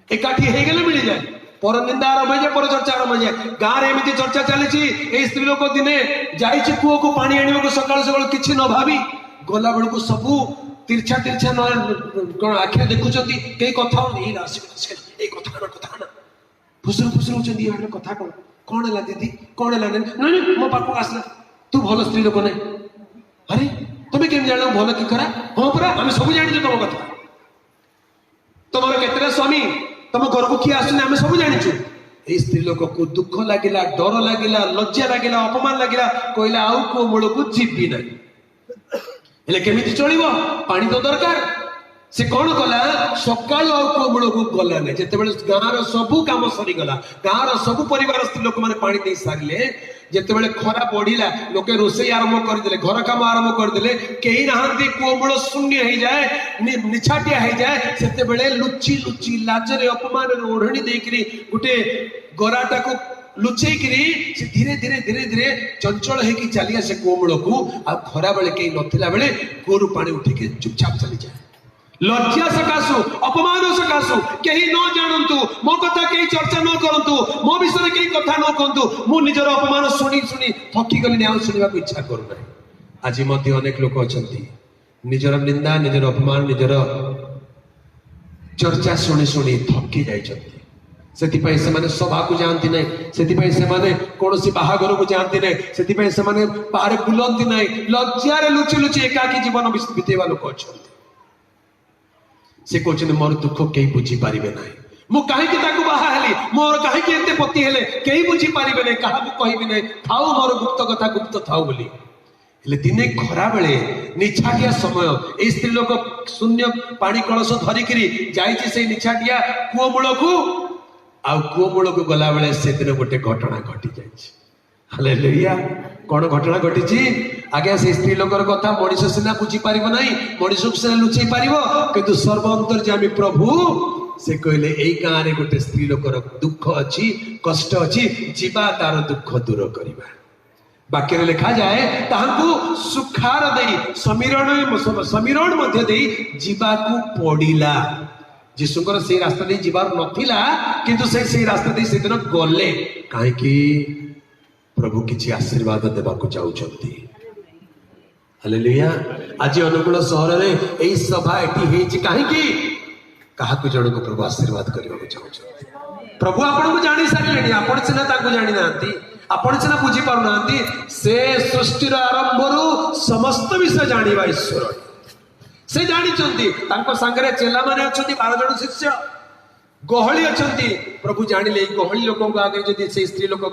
A: एकाठी हो गले मिल जाए, पर निंदा आरंभ हो जाए, पर चर्चा आरंभ हो जाए। गाँव में एमती चर्चा चली स्त्री लोक दिने जाइए कूओ को पानी आने सकाल सकाल किसी न भावी गला बेलू सबू तिरछा तिरछा कौन आखिर देखुं कई कथा कथा फुसुर फुसुर होती कथा कौन कौन है दीदी कौन है नहीं मो पाख आसला तू भल स्त्री लोक नहीं। अरे तुम्हें केम जान भल कि खरा? हाँ परा आम सब जानी तुम कथा। तुम केतटा स्वामी तुम घर को किए आस आम सब जाचु। स्त्री लोक को दुख लगिला, डर लगिला, लज्जा लगिला, अपमान लगिला, कहला आउ कूओ मूल को जीवी ना। केमिति चलिबो? पानी तो दरकार। से कौन कला सकाल कूओ मूल को गला ना। जिते गाँव सबू काम सरी गला, गाँव सबू परिवार स्त्री लोक मैंने पानी दे सारे जिते खरा बढ़िला लोके रोषे आरंभ करदे, घर काम आरंभ करदे, कहीं नहांती कूओ मूल शून्य हो जाए, निछाटिया हो जाए, से लुचि लुचि लाजरे अपमान ओढ़णी देकरी गोटे गराटा को लुचेक धीरे धीरे धीरे धीरे चंचल होगी चली आसे कूओ मूल को। आ खरा बेले कहीं नथिला बेले कूओ पानी उठिक चुपचाप चली जाए। लज्जा सकाशु अपमान सकाशु कहीं न जानतु, मो कथा कहीं चर्चा न करतु, मो विषय कहीं कथा न कहतु, मु निजर अपमान शुणी शुणी थकी गली आ शुणा इच्छा करूना। आज मध्य अनेक लोक अच्छा निजर निंदा निजर अपमान निजर चर्चा शुणी शुणी थकी जाइछन्ति। सेतिपय से सभा को जाती ना, सेतिपय से कौन बाहागर को जाती ना, सेतिपय से बाहर बुलती ना, लज्जार लुचि लुचि एकाकी जीवन बीतेवा लोक अच्छा। से कहते मोर दुख कई बुझी पारे ना, मु कहीं बाहली मोर कहीं एत पति हेले कहीं बुझी पारे ना, क्या कहबी ना, थाऊ मोर गुप्त कथा गुप्त थाऊ बोली। दिने खरा बेले निछाटिया समय स्त्री लोक शून्य पानी कलश धरिक जाइए निछाटिया कूओ मूल को। आ कूओ मूल को गला बेले से दिन गोटे घटना घटी जाए। हालेलुया। कौन घटना घटी? आगे से स्त्री लोकर कथा मनीष सीना बुझी पार ना, मनीष को सीना लुचई पार, किंतु सर्वअंतर्यामी प्रभु से कहले एई गाँव में गोटे स्त्री लोकर दुख अच्छी कष्ट अच्छी, जीवा तार दुख दूर करवा। वाक्य लिखा जाए ताहांकु सुखार दे समीरण मध्य दे जीवा को पड़िला। जीशुकर से रास्ता दे जीवार नथिला, किंतु से रास्ता दे से दिन गले कहीं प्रभु किसी आशीर्वाद देवाक चाहते। हालेलुया। आज अनुकूल सहर में यही सभा एटी कहीं क्या जन को प्रभु आशीर्वाद करने चाहते। प्रभु आपन को जानी सारे, आपन सीना जानी ना, आपन सीना बुझी पार ना, से सृष्टिर आरंभ समस्त विषय जानिबा ईश्वर से जानी सांगे चेला माने अच्छा 12 जन शिष्य गहली अच्छा। प्रभु जानिले गहली लोक आगे जब से स्त्री लोक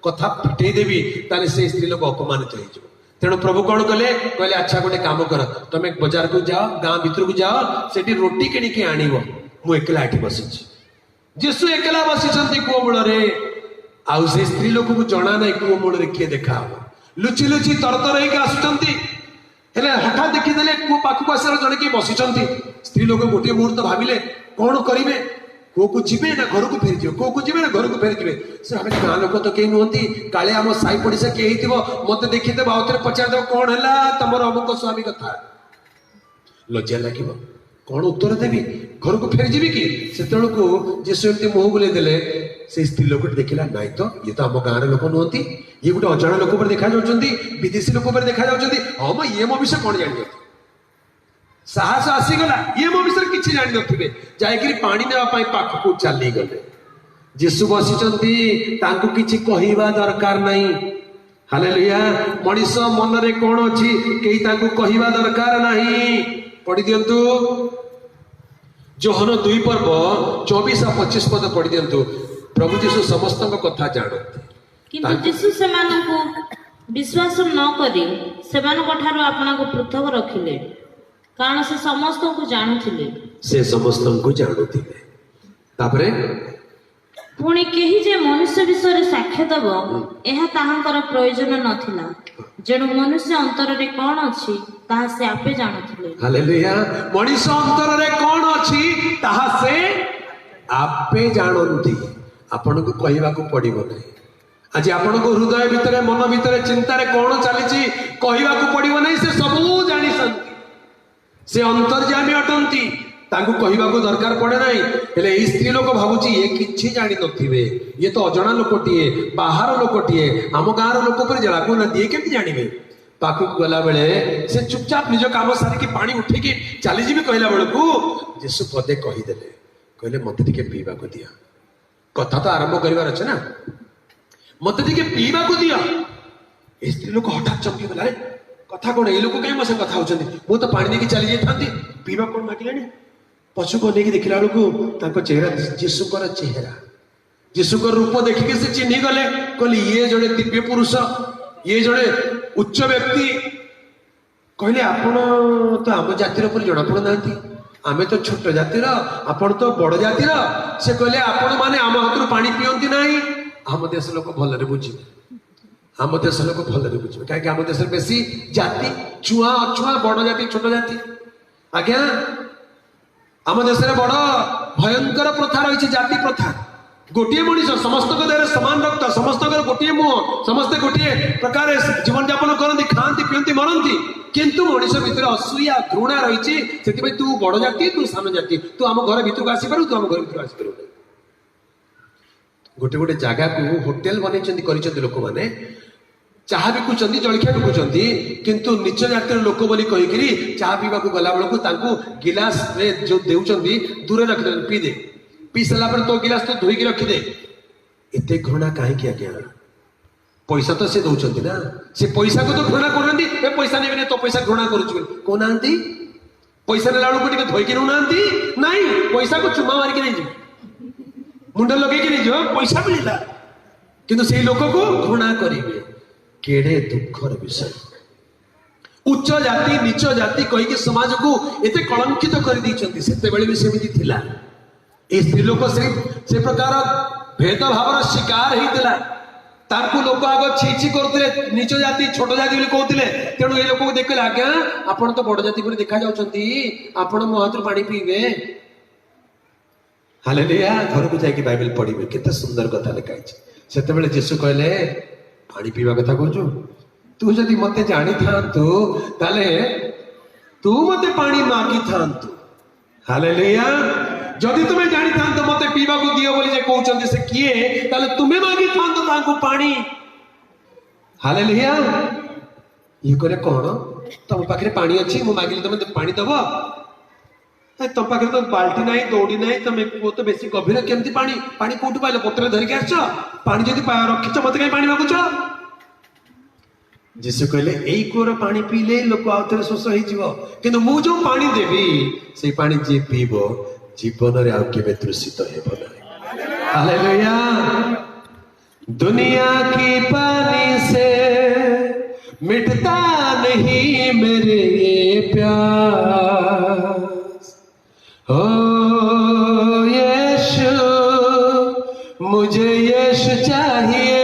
A: कथा फिटे देवी ताले से स्त्री लोक अपमानित हो। तेणु प्रभु कौन कले कहले अच्छा गोटे काम कर, तुम बाजार को जाओ, गाँ भीतर को जाओ, सेठी रोटी किणिकी आनिब, मु एकला एठी बसी। जीशु एकला बसी कूओ मूल आउ से स्त्री लोक को जना ना कूओ मूल किए देखा लुचि लुचि तरतर होकर आसुचंती। हठात देखीदे कूओ पाखक आसार जड़े किए बसी। स्त्री लोक गोटे मुहूर्त भाविले कौन करेंगे, कूओ को जीवे ना घर को फेरी जी, कूओ को जीवे ना घर को फेरी जी। से भाई गाँ लोक तो कहीं नुहति, काले आम साई पड़िशा किए मत देखीदेव आउे पचारदेव कौन है तुम अमुक स्वामी कथा। लज्जा लगे कौन उत्तर देवी, घर को फेरी जी कि से जीशु एमती मुह बुले देले। से स्त्री लोक देखला नाई तो ये तो आम गाँव लोक नुहति, ये गोटे अजाणा लोक पर देखा जाउछन्ती, विदेशी लोक पर देखा जाउछन्ती। हाँ मैं ये मो विषय कौन जानी साहस आसीगला, ये मो विषय किसी जानी नथिबे, जाइकरी पानी नेवाई पाखक चली गले। जीशु बसी किसी कहवा दरकार नहीं। हालेलुया। मनीष मन रे कौन अच्छी कई कहवा दरकार नहीं। पढ़ी दिंतु जोहन 2 पर्व 24 और 25 पद पढ़ी दिंतु। प्रभु जीशु समस्त कथा जानते,
B: किंतु जीशु सेमानंकु विश्वास न करी सेमानक ठारो आपना को पृथक रखिले, कारण से समस्त को जानुथिले।
A: से समस्त को जानुथिले। तापरे
B: पुणी केही जे मनुष्य विषय साक्ष्य दब एहा ताहांकर प्रयोजन नथिला, जेणु मनुष्य अंतर रे कोन अछि ताहा से आपे जानुथिले।
A: हालेलुया। मनुष्य अंतर रे कोन अछि ताहा से आपे जानंती, आपन को कहवा को पड़िबो नै। आज आपण को हृदय भितर मन भितर चिंतार कौन चली कहवा पड़ो ना से सबू जानी से अंतर्जामी अटंती तांकू कहवाक दरकार पड़े ना हेले ये स्त्री लोक भावुची ये किछि जानी नथिबे ये तो अजଣା लोकटीए बाहर लोकटीए आम गाँव लोक पर लागू ना दिए केमती जानवे पाखक गला बेले से चुपचाप निज काम सारिकी पानी उठेकी चलीजी कहला बेलू जेसु पदे कहीदेले कहले मत टे पीवा को दिया कथा तो आरंभ करार अच्छे ना मत टे पीवा को दिया स्त्री लोक हठात चमकी गला कथा कौन ये लोक कहीं मो कथा होती मु तो पानी देकी चली जाती पीवा कौन मागिले पछुक अनेक देखला बेलू चेहरा जीशुकर चेहरा जीशुकर रूप देखिके से चिन्ही गले कहले ये जड़े दिव्य पुरुष ये जड़े उच्च व्यक्ति कहले आपण तो आम जातिर पर जना पड़ ना आमे तो छोट जातिर आपण तो बड़ जातिर से कहले आपण माने आम हाथ पानी पियंती नहीं आम देश लोक भलरे बुझे आम देश लोक भलरे बुझे कहीं आम देश बेसी जाति छुआ अछुआ बड़ जाति छोट जाति आज्ञा आम देश बड़ भयंकर प्रथा रही जाति प्रथा गोटे मनीष समस्त देह सामान रक्त समस्त गोटे मुह समस्ते गोटे प्रकार जीवन यापन करती खाती पीती मरती किंतु मनीष भितर असूया घृणा रही से तू बड़ जाति तू सान जाति तू आम घर भितर आसपारू तू आम घर भितर आसपारू गोटे गोटे जगह को होटेल बनई लोक मैंने चाह बिकुंट जलखिया बिकुंट किंतु नीच जातिर लोक बोली कहीकि चाह पीवा गला बेलू गिलास रे जो देउचंदी दूर रखिदे पी दे पी सारा तो गिलास तो धोईकी रखिदे एते घृणा कहीं आज्ञा पैसा तो से दौरान ना से पैसा को तो घृणा करना पैसा ने तो पैसा घृणा करुना पैसा नेला बेलू धोईकी नौना नाई पैसा को चुमा मारिकी नहीं मुंड लगे नहीं पैसा मिलला किंतु से लोक को घृणा करेंगे केड़े दुखर विषय उच्च जाति नीच जाति कहीकि समाज को एते कलंकित कर दी सेतेबेले भी सेमिति थिला ए स्त्री लोक से प्रकार भेदभाव शिकार होता ताकू लोक आग छी करते नीच जाति छोट जाति कहते तेणु ये लोक देखले आज्ञा आपण तो बड़ जाति पर देखा जाउछंती आपण मो हाथ पानी पीबे हालेलुया घर को जाके बाइबल पढ़िबे केते सुंदर कथा लिखा है सेतेबेले यीशु कहले पानी पीवा कथा कहूँ तू जदि मत जानी थांतु ताले तू मते पानी मागी थांतु हालेलुया जदि तुम्हें जानी थांतो मते पीवा को दियो बोली जे कहउचंदी से किए ताले तुम्हें मागी थांतो तांको पानी हालेलुया ये करे कोन तम पाखरे पानी अछि मु मागिले तुम पानी दबो तम पाखरे तो बाल्टी नहीं दौड़ी नहीं तमे वो तो बेसी गभीर केमती पानी पानी कोठु पाइलो पत्र धरिके आछ पानी जदि रखिछ मते कहीं पानी मागुछ जीसु कहले एई कोर पानी पीले लोक आउथरे शोष होई जीवो किंतु मु जो पानी देबी से पानी जे पीबो जीवन रे आउ केबे तृषित हेबो नाही हालेलुया दुनिया की पानी से मिटता नहीं मेरे प्यार ओ यीशु मुझे यीशु चाहिए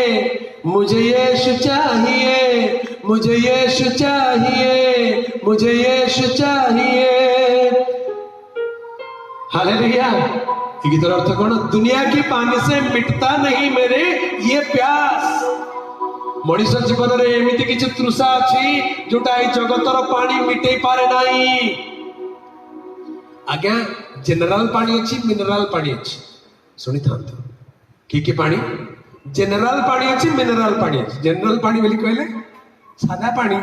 A: मुझे यीशु चाहिए मुझे यीशु चाहिए मुझे यीशु चाहिए हालेलुया ये गीतर अर्थ कौन दुनिया की पानी से मिटता नहीं मेरे ये प्यास मनीष जीवन रे एमिति किछि तृषा अछि जोटा ए जगतर पानी मिटै पारे नाही आज्ञा जेनेराल पानी अच्छी मिनराल पानी अच्छी शुणी था कि पानी जेनेराल पानी अच्छी मिनराल पानी अच्छी जेनेराल पानी बोली कहले सादा पानी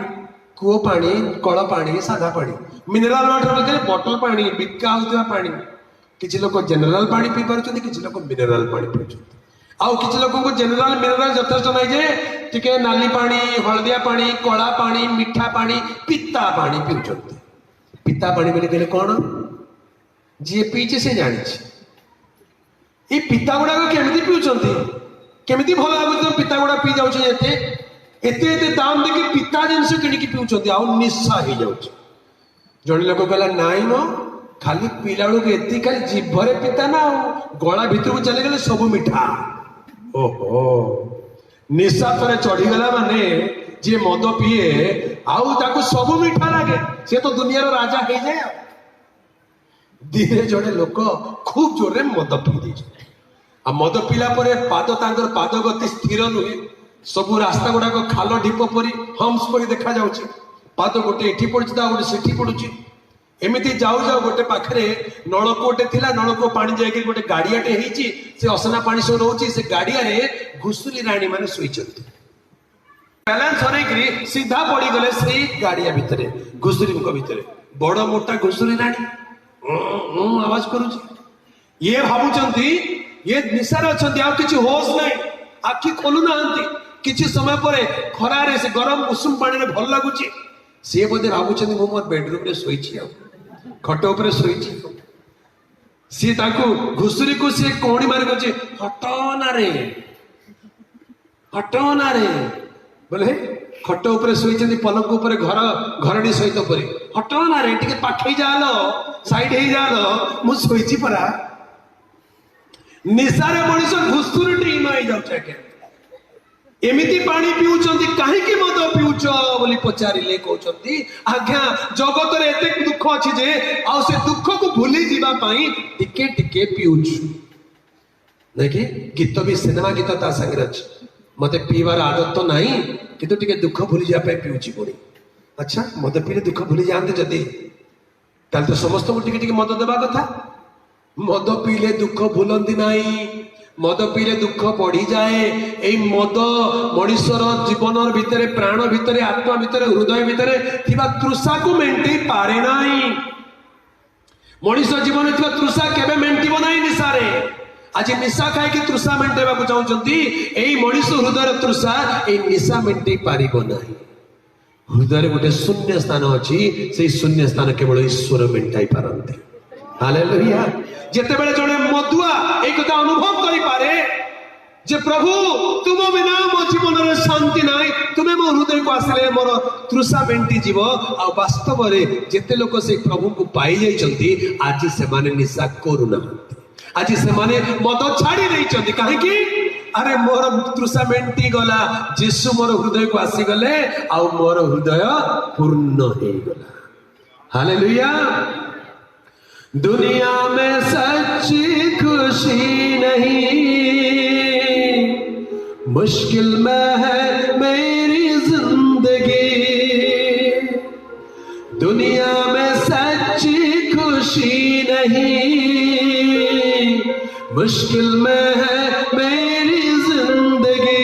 A: कूओ पानी कल पानी सादा पानी मिनराल वाटर बोलते बॉटल पानी बिका होता पानी किसी लोग जेनेराल पानी पी पार्टी किसी लोग मिनराल पानी पी आउ किसी लोगों को जेनेराल मिनराल यथेष्ट नहीं जे टिके नाली पानी हलदिया पानी कला पानी मिठा पानी पिता पानी पीउछंती पिता पानी बोली कहले कौन जी पीछे से जानी ये पिता गुड़ाक केमिति पीउछंती केमिति भल लागुଛି पिता गुड़ा पी जाउछ एते एते एते दाम देके पिता जिनस किणिकी पीउछंती आउ निशा हो जाउछ जण लोक कहला नाई मो खाली पीला बेलू एति खाली जीभरे पिता ना गला भितर को चले गले सब मिठा ओहो निशा थरे चढ़ी गला माने जे मद पिए आउ ताको सब मिठा लागे से तो दुनिया राजा हो जाए धीरे जड़े लोक खूब जोरे मद पी दे मद पीला पाद पाद गति स्थिर नुहे सबू रास्ता गुड़ाक खाल ढीप परी हम्स परी देखा जाउछि पाद गोटे एठी पड़छि ता गोटे सेठी पड़ुछि एमिति जाऊ जाऊ गोटे पाखरे नलकूटे थिला नलकू पानी जाइके गोटे गाड़ियाटे ହେଇछि से असना पानी सब रहउछि से गाड़िया रे घुसुली रानी माने सोइछन्ति बैलेंस हरैकरी सीधा पड़ी गले से गाड़िया भितरे घुसुली को भितरे बड़ मोटा घुसुली रानी आवाज करूछि ये भाबुचंती ये निशार अछंती आ किछि होश नै आखि खोलु नांती किछि समय परे खरारे से गरम उषुम पानी रे भल लागुछि से बोधे भाबुचंती मो मोर बेडरूम रे सोइछि आ खट ऊपर सोइछि सी ताकू घुसुरी को से कोणी मारे कहछि हटना रे बोले खट ऊपर सोइछन्ती पलक ऊपर घर घरडी सहित परे हटना रे टिके पाखै जालो साइड हे जालो मु सोइछि परा निशारे मनीष घुसुरी टी माई जाउछ के एमिति पानी पिउचंती काहे कि मद पिउच बोली पचारिले कहउचंती आज्ञा जगत रे एते दुख अछि जे आ से दुख को भूली जीवा पई टिके टिके पिउच देखि गीत भी सिनेमा गीत ता संग रच मते पीवार आदत तो नहीं किंतु टिके दुख भूली जा पई पिउची पड़ी अच्छा मद पीले दुख भूली जानते जदी ताल तो समस्त को टिके टिके मद देबा कथा मद पीले दुख भूलंती नहीं मद पीले दुख बढ़ी जाए एई मद मनुष्यर जीवन भितर प्राण भितर आत्मा भितर हृदय भितर थिबा तृषा को मेंटेई पारे नाही मनुष्य जीवन थिबा तृषा केबे मेंटिबो नाही निशारे आज निशा खाई कि तृषा मेंटेबा को चाहउचंती एई मनुष्य हृदय तृषा एई निशा मेंटेई पारिबो नाही हृदय गोटे शून्य स्थान अछि सेई शून्य स्थान केवल ईश्वर मेंटाई पारंती हालेलुया जेते बेले जने मदुआ ए कथा अनुभव करि पारे जे प्रभु तुम बिना मो जीवन रे शांति नाही तुमे मो हृदय को आसले मोर तृषा मेंटी जीव आ वास्तव रे जेते लोक से प्रभु को पाई जाई चंती आज से माने निशा करू ना आज से माने मद छाड़ी देई चंती काहे कि अरे मोर तृषा मेंटी गला यीशु मोर हृदय को आसी गले आ मोर हृदय पूर्ण हे गला हालेलुया दुनिया में सच्ची खुशी नहीं मुश्किल में है मेरी जिंदगी दुनिया में सच्ची खुशी नहीं मुश्किल में है मेरी जिंदगी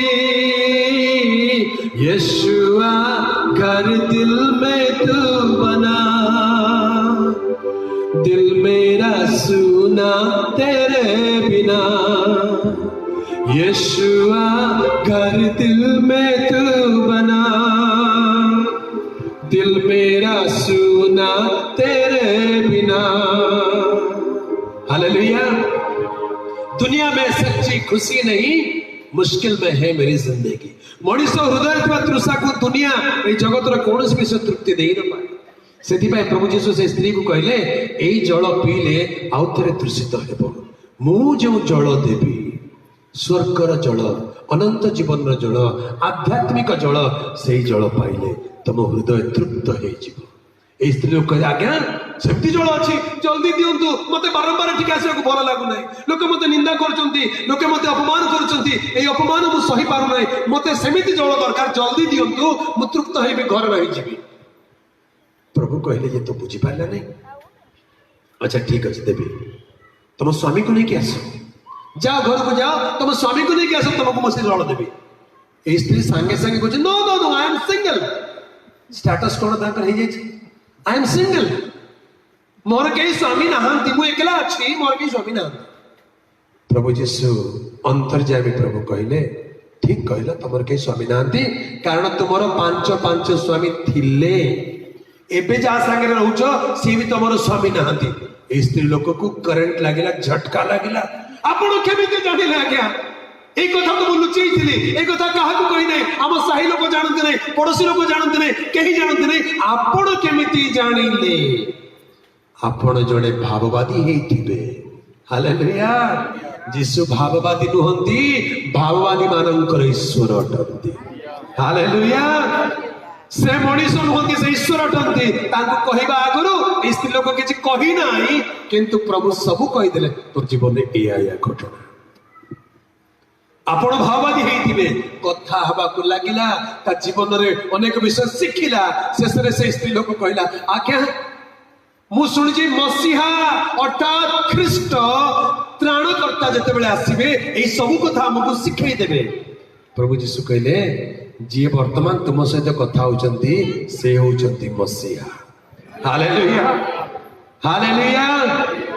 A: यीशुआ घर दिल में तू बना दिल मेरा सुना तेरे बिना यीशुआ घर दिल में तू बना दिल मेरा सुना तेरे बिना हालेलुया दुनिया में सच्ची खुशी नहीं मुश्किल में है मेरी जिंदगी मनुष्य हृदय तृषा को दुनिया ए जगत कौन विषय तृप्ति दे न पाए से प्रभु जीशु से स्त्री को कहले एई जल पीले आउ थरे तृषित हेबो मु जो जल देवी स्वर्गर जल अनंत जीवन जल आध्यात्मिक जल से जल पाइले तुम हृदय तृप्त हो जीवो ए स्त्री लोक कहे आज्ञा सेमती जल अच्छी जल्दी दिंतु मते बारंबार ठीक आसवा भल लगुना लोक मते निंदा करचंती लोक मते अपमान करचंती ए अपमान मु सही पारु नै मते सेमिति जल दरकार जल्दी दिंतु मु तृप्त हेबी घर रही जीवी प्रभु कहले ये तो बुझी पारला नहीं अच्छा ठीक अच्छे देवी तुम स्वामी को लेके आसो जाओ घर को जाओ तुम स्वामी को लेके आसो तुमको मसे जल देवी ए स्त्री संगे संगे कहछ no no no I am single status कोन ताकर हे जाय आई एम सिंगल मोर के स्वामी नहांती मु एकला अछि मोर के स्वामी नहांती प्रभु यीशु अंतर्यामी प्रभु कहले ठीक कहला तुमर के स्वामी नहांती कारण तुमर पांच पांच स्वामी थिले एबे जा संगे रहउछ सी भी तुमर स्वामी नहांती ए स्त्री लोक को करंट लागिला झटका लागिला आपण केमिति जानिले आज्ञा ए कथा तो लुचई थिली ए कथा काहा को कहि नै हम साही लोक जानते नै पड़ोसी लोक जानते नै केही जानते नै आपण केमिति जानिले आपण जणे भाववादी हेतिबे हालेलुया यीशु भाववादी नुहंती भाववादी मानकर ईश्वर अटंती हालेलुया से मनीष नुहंती से ईश्वर अटंती तांको कहिबा आगरु ए स्त्री लोक किछि कहि नाही किंतु प्रभु सब कहि देले तो जीवन में एया घटना आपण भाववादी ହେଇଥିବେ କଥା ହବାକୁ ଲାଗିଲା ତା ଜୀବନରେ ଅନେକ ବିଷୟ ଶିଖିଲା ଶେଷରେ ସେ ସ୍ତ୍ରୀ ଲୋକ କହିଲା ଆଜ୍ଞା ମୁଁ ଶୁଣିଛି ମସିହା ଅର୍ଥାତ୍ ଖ୍ରୀଷ୍ଟ ତ୍ରାଣକର୍ତ୍ତା ଯେତେବେଳେ ଆସିବେ ଏଇ ସବୁ କଥା ଆମକୁ ଶିଖେଇ ଦେବେ। ପ୍ରଭୁ ଯୀଶୁ କହିଲେ ଯିଏ ବର୍ତ୍ତମାନ ତୁମ ସହିତ କଥା ହଉଛନ୍ତି ସେ ହଉଛନ୍ତି ମସିହା। Hallelujah hallelujah.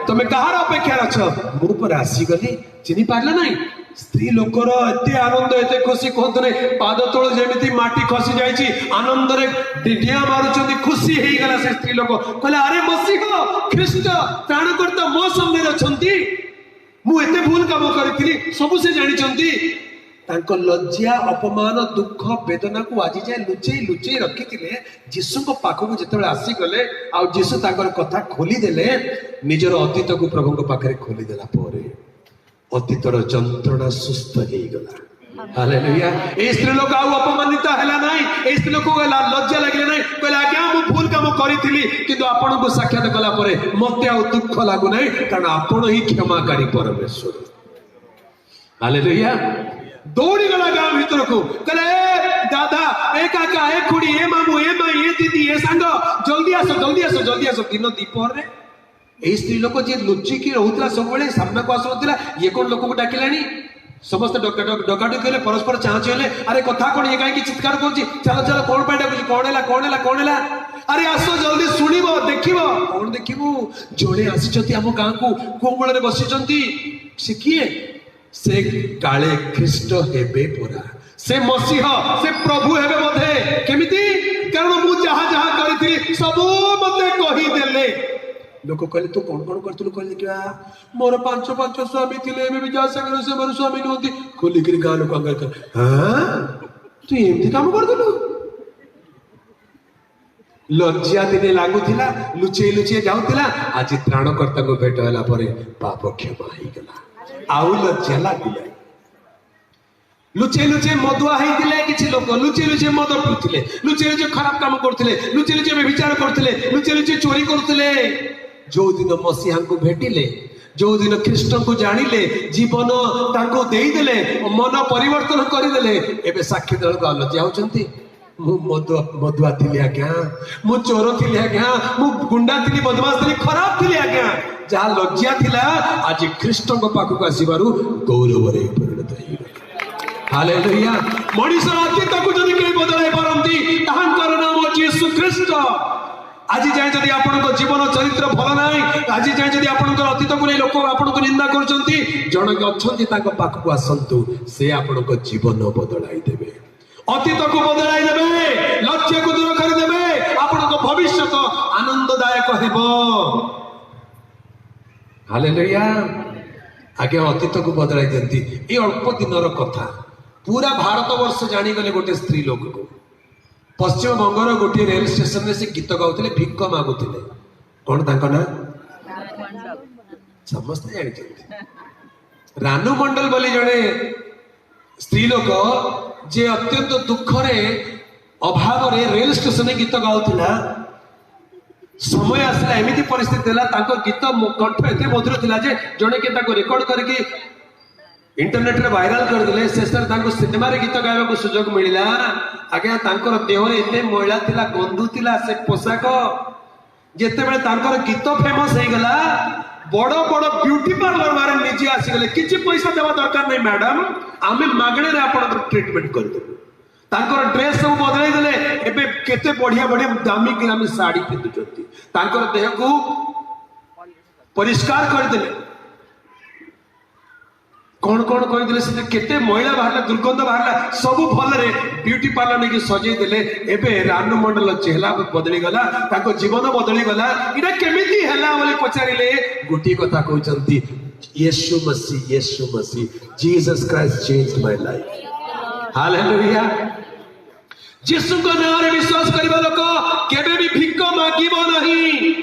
A: ତମେ କାହାର ଅପେକ୍ଷାରେ ଅଛ? ମୁଁ ପରେ ଆସିଗଲି ଚିହ୍ନି ପାରିଲ ନାହିଁ? ସ୍ତ୍ରୀ ଲୋକର ଏତେ ଆନନ୍ଦ ଏତେ ଖୁସି କୁହନ୍ତୁ ନାହିଁ ପାଦ ତଳୁ ଯେମିତି ମାଟି ଖସି ଯାଇଛି ଆନନ୍ଦରେ ଡିଡିଆ ମାରୁଛନ୍ତି ଖୁସି ହେଇଗଲା ସେ ସ୍ତ୍ରୀ ଲୋକ କହିଲେ ଆରେ ମସିହା ଖ୍ରୀଷ୍ଟ ତ୍ରାଣକର୍ତ୍ତା ମୋ ସାମ୍ନାରେ ଅଛନ୍ତି ମୁଁ ଏତେ ଭୁଲ କାମ କରିଥିଲି ସବୁ ସେ ଜାଣିଛନ୍ତି। ତାଙ୍କ ଲଜ୍ଜା ଅପମାନ ଦୁଃଖ ବେଦନାକୁ ଆଜି ଯାଏ ଲୁଚେଇ ଲୁଚେଇ ରଖିଥିଲେ ଯୀଶୁଙ୍କ ପାଖକୁ ଯେତେବେଳେ ଆସିଗଲେ ଆଉ ଯୀଶୁ ତାଙ୍କର କଥା ଖୋଲିଦେଲେ ନିଜର ଅତୀତକୁ ପ୍ରଭୁଙ୍କ ପାଖରେ ଖୋଲିଦେଲା ପରେ ଅତୀତର ଯନ୍ତ୍ରଣା ସୁସ୍ଥ ହେଇଗଲା। ହାଲେଲୁୟା। এই ସ୍ତ୍ରୀ ଲୋକ ଆଉ ଅପମାନିତ ହେଲା ନାହିଁ। এই ସ୍ତ୍ରୀ ଲୋକ ଲଜ୍ଜା ଲାଗିଲା ନାହିଁ କହିଲେ ଆଜ୍ଞା ମୁଁ ଭୁଲ କାମ କରିଥିଲି କିନ୍ତୁ ଆପଣଙ୍କୁ ସାକ୍ଷାତ କଲା ପରେ ମତେ ଆଉ ଦୁଃଖ ଲାଗୁନାହିଁ କାରଣ ଆପଣ ହିଁ କ୍ଷମାକାରୀ ପରମେଶ୍ୱର। ହାଲେଲୁୟା। ଦୌଡ଼ି ଗଲା ଗାଁ ଭିତରକୁ କହିଲେ ଦାଦା ଏ କାକା ଏ ଖୁଡି ଏ ମାମୁ ଏ ମାଇ ଏ ଦିଦି ଏ ସାଙ୍ଗ ଜଲ୍ଦି ଆସ ଜଲ୍ଦି ଆସ ଜଲ୍ଦି ଆସ। ଦିନ ଦ୍ୱିପହରରେ এই ସ୍ତ୍ରୀ ଲୋକ ଯିଏ ଲୁଚିକି ରହୁଥିଲା ସବୁବେଳେ ସାମ୍ନାକୁ ଆସୁନଥିଲା ଇଏ କଣ ଲୋକକୁ ଡାକିଲାଣି ସମସ୍ତେ ଡକାଡକି କଲେ ପରସ୍ପର ଚାହୁଁଛି ହେଲେ ଆରେ କଥା କଣ ଇଏ କାହିଁକି ଚିତ୍କାର କରୁଛି ଚାଲ ଚାଲ କଣ ପାଇଁ ଡାକୁଛି କଣ ହେଲା କଣ ହେଲା କଣ ହେଲା ଆରେ ଆସ ଜଲ୍ଦି ଶୁଣିବ ଦେଖିବ। କଣ ଦେଖିବୁ? ଜଣେ ଆସିଛନ୍ତି ଆମ ଗାଁକୁ କୋମଳରେ ବସିଛନ୍ତି। ସେ କିଏ? ସେ କାଳେ ଖ୍ରୀଷ୍ଟ ହେବେ ପରା ସେ ମସିହା ସେ ପ୍ରଭୁ ହେବେ ବୋଧେ। କେମିତି? କାରଣ ମୁଁ ଯାହା ଯାହା କରିଥିଲି ସବୁ ମତେ କହିଦେଲେ। ଲୋକ କହିଲେ ତୁ କଣ କଣ କରିଥିଲୁ କହିଲେ ଦେଖିବା ମୋର ପାଞ୍ଚ ସ୍ୱାମୀ ଥିଲେ ଏବେ ବି ଯାହା ସାଙ୍ଗରେ ସେମାନେ ସ୍ୱାମୀ ନୁହନ୍ତି। ଖୋଲିକିରି ଗାଁ ଲୋକ ତୁ ଏମିତି କାମ କରିଥିଲୁ? ଲଜ୍ଜା ଦିନେ ଲାଗୁଥିଲା ଲୁଚେଇ ଲୁଚେଇ ଯାଉଥିଲା ଆଜି ତ୍ରାଣକର୍ତ୍ତାଙ୍କୁ ଭେଟ ହେଲା ପରେ ପାପ କ୍ଷମା ହେଇଗଲା ଆଉ ଲଜ୍ଜା ଲାଗିଲା। ଲୁଚେଇ ଲୁଚେଇ ମଦୁଆ ହେଇଥିଲେ କିଛି ଲୋକ ଲୁଚେଇ ଲୁଚେଇ ମଦ ପିଉଥିଲେ ଲୁଚେଇ ଲୁଚେଇ ଖରାପ କାମ କରୁଥିଲେ ଲୁଚେଇ ଲୁଚେଇ ବ୍ୟଭିଚାର କରୁଥିଲେ ଲୁଚେଇ ଲୁଚେଇ ଚୋରି କରୁଥିଲେ। ଯୋଉଦିନ ମସିହାଙ୍କୁ ଭେଟିଲେ ଯୋଉଦିନ ଖ୍ରୀଷ୍ଟଙ୍କୁ ଜାଣିଲେ ଜୀବନ ତାଙ୍କୁ ଦେଇଦେଲେ ମନ ପରିବର୍ତ୍ତନ କରିଦେଲେ ଏବେ ସାକ୍ଷୀ ଦେବାକୁ ଆଉ ଲଜ୍ଜା ହଉଛନ୍ତି। ମୁଁ ମଦୁଆ ଥିଲି ଆଜ୍ଞା ମୁଁ ଚୋର ଥିଲି ଆଜ୍ଞା ମୁଁ ଗୁଣ୍ଡା ଥିଲି ବଦମାସ ଥିଲି ଖରାପ ଥିଲି ଆଜ୍ଞା। ଯାହା ଲଜ୍ଜା ଥିଲା ଆଜି ଖ୍ରୀଷ୍ଟଙ୍କ ପାଖକୁ ଆସିବାରୁ ଗୌରବରେ ପରିଣତ ହେଇଗଲା। ହାଲେଲୁୟା। ମଣିଷର ଅତୀତକୁ ଯଦି କେହି ବଦଳାଇ ପାରନ୍ତି ତାହାଙ୍କର ନାମ ଯୀଶୁ ଖ୍ରୀଷ୍ଟ। ଆଜି ଯାଏ ଯଦି ଆପଣଙ୍କ ଜୀବନ ଚରିତ୍ର ଭଲ ନାହିଁ ଆଜି ଯାଏ ଯଦି ଆପଣଙ୍କର ଅତୀତକୁ ନେଇ ଲୋକ ଆପଣଙ୍କୁ ନିନ୍ଦା କରୁଛନ୍ତି ଜଣେ ଅଛନ୍ତି ତାଙ୍କ ପାଖକୁ ଆସନ୍ତୁ ସେ ଆପଣଙ୍କ ଜୀବନ ବଦଳାଇ ଦେବେ ଅତୀତକୁ ବଦଳାଇ ଦେବେ ଲକ୍ଷ୍ୟକୁ ଦୂର କରିଦେବେ ଆପଣଙ୍କ ଭବିଷ୍ୟତ ଆନନ୍ଦଦାୟକ ହେବ। ହାଲେଲୁୟା। ଆଜ୍ଞା ଅତୀତକୁ ବଦଳାଇ ଦିଅନ୍ତି। ଏ ଅଳ୍ପ ଦିନର କଥା ପୁରା ଭାରତ ବର୍ଷ ଜାଣିଗଲେ ଗୋଟେ ସ୍ତ୍ରୀ ଲୋକକୁ ପଶ୍ଚିମବଙ୍ଗର ଗୋଟିଏ ରେଳ ଷ୍ଟେସନରେ ସେ ଗୀତ ଗାଉଥିଲେ ଭିକ ମାଗୁଥିଲେ। କଣ ତାଙ୍କ ନାଁ? ସମସ୍ତେ ଜାଣିଛନ୍ତି। ରାନୁ ମଣ୍ଡଲ ବୋଲି ଜଣେ ସ୍ତ୍ରୀ ଲୋକ ଯେ ଅତ୍ୟନ୍ତ ଦୁଃଖରେ ଅଭାବରେ ରେଳ ଷ୍ଟେସନରେ ଗୀତ ଗାଉଥିଲା। ସମୟ ଆସିଲା ଏମିତି ପରିସ୍ଥିତି ହେଲା ତାଙ୍କ ଗୀତ କଣ୍ଠ ଏତେ ମଧୁର ଥିଲା ଯେ ଜଣେ କିଏ ତାକୁ ରେକର୍ଡ କରିକି ଇଣ୍ଟରନେଟରେ ଭାଇରାଲ କରିଦେଲେ। ଶେଷରେ ତାଙ୍କୁ ସିନେମାରେ ଗୀତ ଗାଇବାକୁ ସୁଯୋଗ ମିଳିଲା। ଆଜ୍ଞା ତାଙ୍କର ଦେହରେ ଏତେ ମଇଳା ଥିଲା ଗନ୍ଧୁ ଥିଲା ସେ ପୋଷାକ। ଯେତେବେଳେ ତାଙ୍କର ଗୀତ ଫେମସ ହେଇଗଲା ବଡ ବଡ ବ୍ୟୁଟି ପାର୍ଲର ମାନେ ନିଜେ ଆସିଗଲେ କିଛି ପଇସା ଦେବା ଦରକାର ନାହିଁ ମ୍ୟାଡାମ ଆମେ ମାଗଣାରେ ଆପଣଙ୍କର ଟ୍ରିଟମେଣ୍ଟ କରିଦେବୁ। ତାଙ୍କର ଡ୍ରେସ୍ ସବୁ ବଦଳେଇ ଦେଲେ ଏବେ କେତେ ବଢିଆ ବଢିଆ ଦାମୀ ଦାମୀ ଶାଢୀ ପିନ୍ଧୁଛନ୍ତି। ତାଙ୍କର ଦେହକୁ ପରିଷ୍କାର କରିଦେଲେ। कौन कौन कहते केते मैला बाहर दुर्गंध बाहर सब भलरे ब्यूटी पार्लर नहीं सजई देले। एबे रानू मंडल चेहरा बदली गला जीवन बदली गला। इटा केमिति हैला बोली पचारिले गोटी कथा कहउचंती Yeshu Masih Jesus Christ changed my life. Hallelujah. Yeshu को नाम रे विश्वास करबा लोक केबे भी भिक मागिबो नहीं।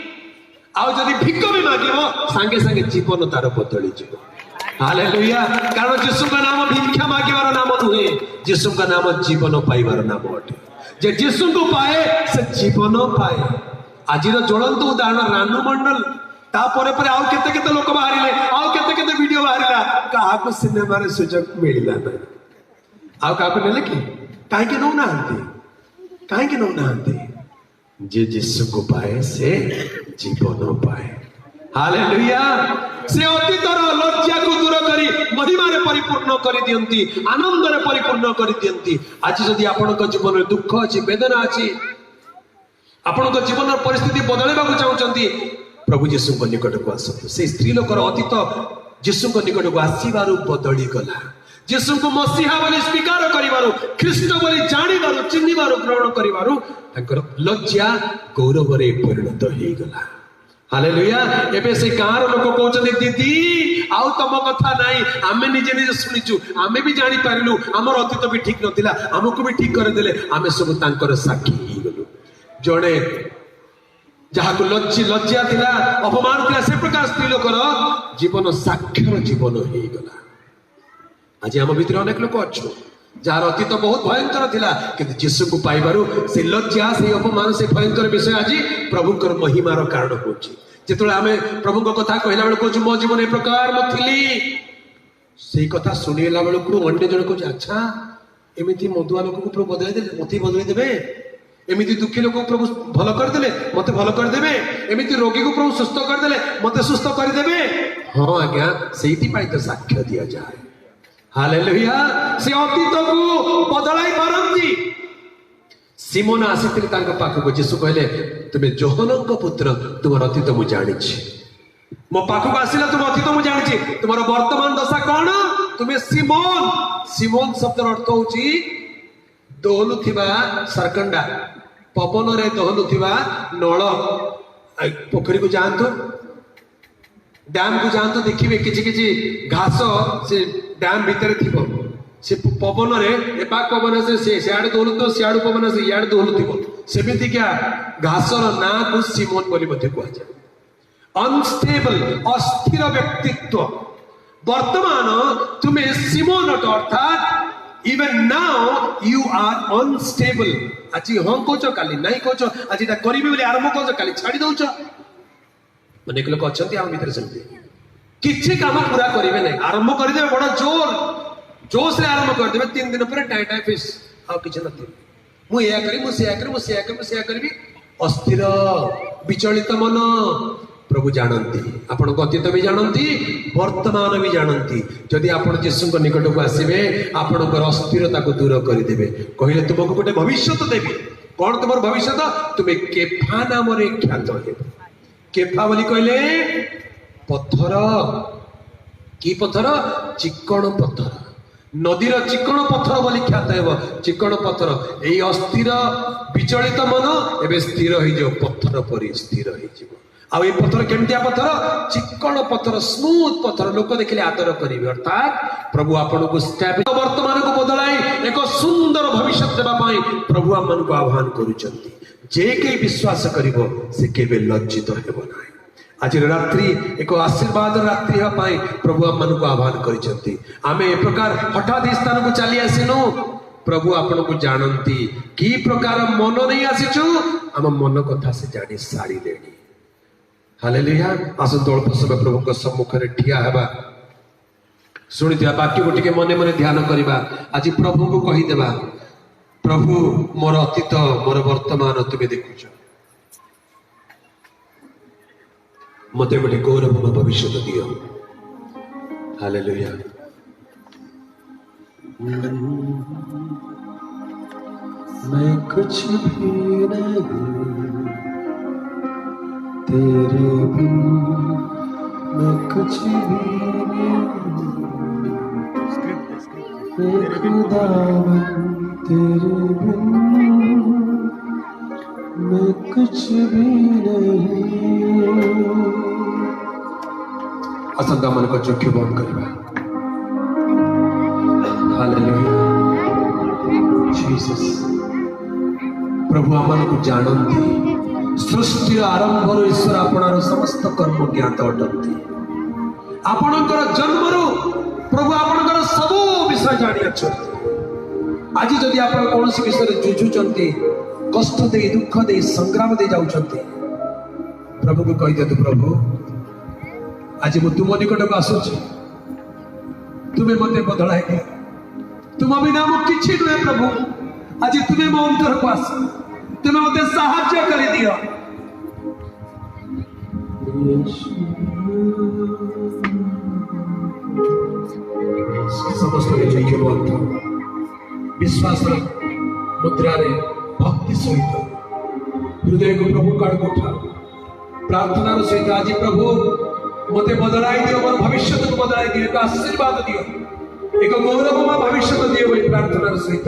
A: आ जदी भिक भी मागिबो संगे संगे जीवन तार बदली जीवो। हालेलुया। कारण यीशु का नाम भिक्षा मागिबार नाम नुहे, यीशु का नाम जीवन पाइबार नाम अटे। जे यीशु को पाए से जीवन पाए। आज ज्वलंत उदाहरण रानू मंडल तापर आउ केते केते लोक बाहरिले आउ केते केते वीडियो बाहरिला। काको सिनेमा रे सुजोग मिलला ना आउ काको नेले कि काहे नौ नाहंती जे यीशु को पाए से जीवन पाए हालेलुया से अतीतर लज्जा को दूर करी महिमा रे परिपूर्ण करी दियंती आनंद रे परिपूर्ण करी दियंती आज जदि आपनक जीवन रे दुख अछि वेदना अछि आपनक जीवन परिस्थिति बदलेबा को चाहउचंती प्रभु यीशु को निकट को आसतु से स्त्री लोकर अतीत यीशु को निकट को आसीबारु बदली गला यीशु को मसीहा बोली स्वीकार करिबारु ख्रीष्ट बोली जानिबारु चिन्हिबारु ग्रहण करिबारु ताकर लज्जा गौरव रे परिणत हेई गला हालेलुया एबे से गाँर लोक कहते दीदी आउ तुम कथा नाई आमे निजे निजे शुणीचु आमे भी जानी पारिलु आमर अतीत भी ठीक नथिला हमको भी ठीक कर देले आमे सब तांकर साक्षी ही गलु जणे जहाँ को लज्जा थिला अपमान थिला से प्रकार स्त्री लोकर जीवन साक्षर जीवन हो गला आज आम भितर अनेक लोक अच्छु जार अतीत बहुत भयंकर थिला किंतु यीशु को पाइबारु से लज्जा से अपमान से भयंकर विषय आज प्रभुकर महिमार कारण होची जेतले आमे प्रभु को कथा कहला बेल को मो जीवन ए प्रकार मथिली से कथा सुनिला बेल को अन्य जन को अच्छा एमिति मधुआ लोक को प्रभु बदलै दे मथि बदलै देबे एमिति दुखी लोक प्रभु भल कर देले मते भल कर देबे एमिति रोगी को प्रभु सुस्थ कर देले मते सुस्थ कर देबे हां आज्ञा सेठी पाई तो साक्ष्य दिया जाए हालेलुया से अतीत को बदलाई पारंती सिमोन आसीथिले तांको पाखको यीशु कहले तुमे जोहनक पुत्र तुमर अतीत मु जानिछि मो पाखको आसिला तुम अतीत मु जानिछि तुमर वर्तमान दशा कोन तुमे सिमोन शब्दर अर्थ होछि दोहलुथिबा सरकंडा पवन रे दोहलुथिबा नळ पोखरी को जानतो डैम को जानतो देखिबे किछि किछि घास से डैम भीतर थिबो से पवन रे एपा पवन से सियाड़ दोहलुतो सियाड़ पवन से याड़ दोहलुथिबो सेमिति क्या घासर ना को सिमोन बोली मध्ये कुआ जाय अनस्टेबल अस्थिर व्यक्तित्व वर्तमान तुम्हें सिमोन अर्थात even now you are unstable আজি হং কোচ কালি নাই কোচ আজি এটা করিবি বলি আরম্ভ কোচ কালি ছাড়ি দউছ অনেক লোক অছন্তি আম ভিতরে সেমতি কিछि কাম পুরা করিবে নাই আরম্ভ করি দেবে বড় जोश रे आरंभ कर देबे 3 दिन पर टाइ टाइ फिस आ किछ नथि मु एया करी मु सेया करबी अस्थिर विचलित मन प्रभु जानती आपण अतीत भी जानती वर्तमान भी जानती जदि आपण यीशु निकट को आसबे आपण अस्थिरता को दूर करदेवे कहले तुमको गोटे भविष्य देवी कौन तुम भविष्य तुम्हें केफा नाम ख्यात हो केफा बोली कहले पत्थर कि पत्थर चिकण पत्थर नदीर चिकण पत्थर बोली ख्यात हो चिकण पत्थर यही अस्थिर विचलित मन एवं स्थिर हो पत्थर पर स्थिर हो आउ ये पत्थर केमतिया पत्थर चिकण पत्थर स्मूथ पत्थर लोक देखिले आदर करिवे अर्थात प्रभु आपन को स्टैबिल वर्तमान को बदलाई एक सुंदर भविष्य देबा पाई प्रभु आपन को आह्वान करूचंती जे के विश्वास करिवो से केबे लज्जित हेबो नाही आज रात्रि एक आशीर्वाद रात्रि ह पाई प्रभु आपन को आह्वान करिचंती आमे ए प्रकार हठात स्थान को चली आसिनु प्रभु आपन को जानंती की प्रकार मन नहीं आसीछु हम मन कथा से जानी सारी लेनी हालेलुया आसन तोड़ समय प्रभु को सम्मुख रे ठिया हेबा सुनिथिया वाक्य को टिके मने मने ध्यान करिबा आज प्रभु को कहि देबा प्रभु मोर अतीत मोर वर्तमान तुमे देखुछ मते गोटे गौरवमय भविष्य दियो हालेलुया मैं कुछ भी नहीं तेरे बिन मैं कुछ भी नहीं खुदावन तेरे बिन मैं कुछ भी नहीं असंगा मन को चुक्की बंद करवा हालेलुया जीसस प्रभु आमन को जानंती सृष्टि आरंभ ईश्वर आपणार समस्त कर्म ज्ञात अटंती आपणकर जन्मरु प्रभु आपणकर सब विषय जानी अछंती आज जदि आपण कौन सी विषय जुझुचंती कष्ट दे दुख दे संग्राम दे जाउचंती प्रभु को कहि दे प्रभु आज मु तुम निकट को आसुची तुम्हें मते बदलाई दियो तुम बिना मु किछि नुहे प्रभु आज तुम्हें मो अंतर को आस तुम्हें मते साहाय्य कर दियो समस्त चैक्य बंध विश्वास मुद्रा रे भक्ति सहित हृदय को प्रभु काड़ उठा प्रार्थना सहित आज प्रभु मते बदलाई दियो मोर भविष्य को बदलाई दियो एक आशीर्वाद दियो एक गौरवमय भविष्य दियो बोली प्रार्थना सहित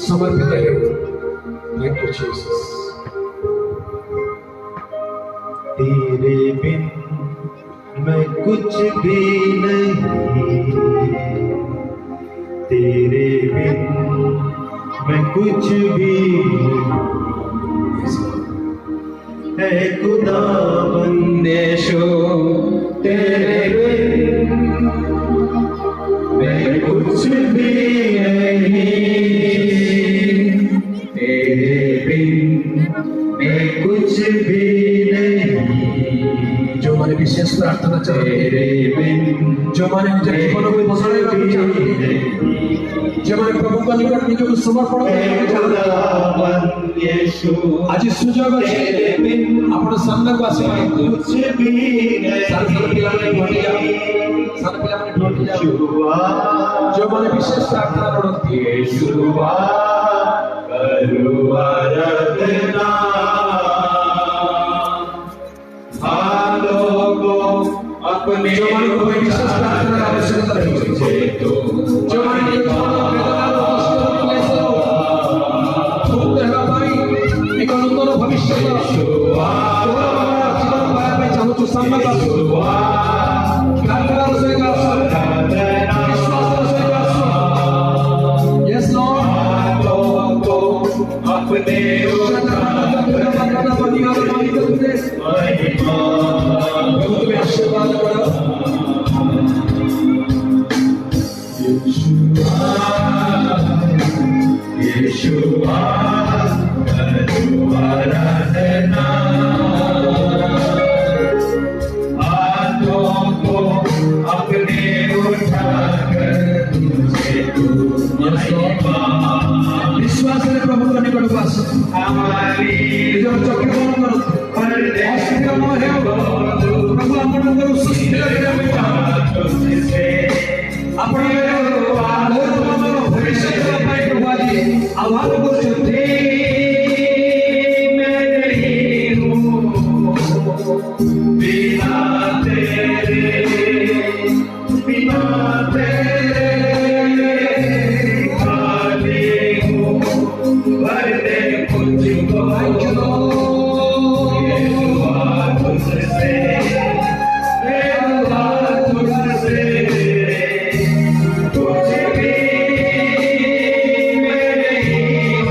A: समर्पित है थैंक यू जीसस
C: तेरे बिन मैं कुछ भी नहीं तेरे बिन मैं कुछ भी है खुदा बंदेशो तेरे बिन मैं कुछ भी नहीं तेरे बिन मैं कुछ भी नहीं
A: जो माने विशेष प्रार्थना
C: तेरे बिन
A: जो माने निज जीवन को बदलाइବାକୁ चाहते जो माने प्रभु का निकट निजକୁ समर्पण କରିବାକୁ चाहते आज सुजोग अछि आपण सामने को आसी
C: कुछ भी
A: सारे पिला माने ढोटी जाओ सारे पिला माने ढोटी जाओ जो माने विशेष प्रार्थना करती
C: यीशुआ करो आराधना अपने
A: जो माने को विशेष प्रार्थना आवश्यकता है जो माने वेदना एक नूतन भविष्य जीवन पाया चाहूँ सामने प्रार्थना यस लॉर्ड
C: अपने
A: आशीर्वाद करो
C: यीशुआ करो आराधना हाथों को अपने उठाकर तुझे
A: विश्वास में प्रभु का निकट वास
C: हमारी
A: जो चक्र करो अस्थिर न है प्रभु आपनकर सुस्थिर
C: तुझसे
A: अपने भविष्य प्रभु आदि आह्वान करते
C: मैं नहीं हूँ बिना तेरे खाली हूँ भर दे मुझको तुझसे कुछ भी मैं नहीं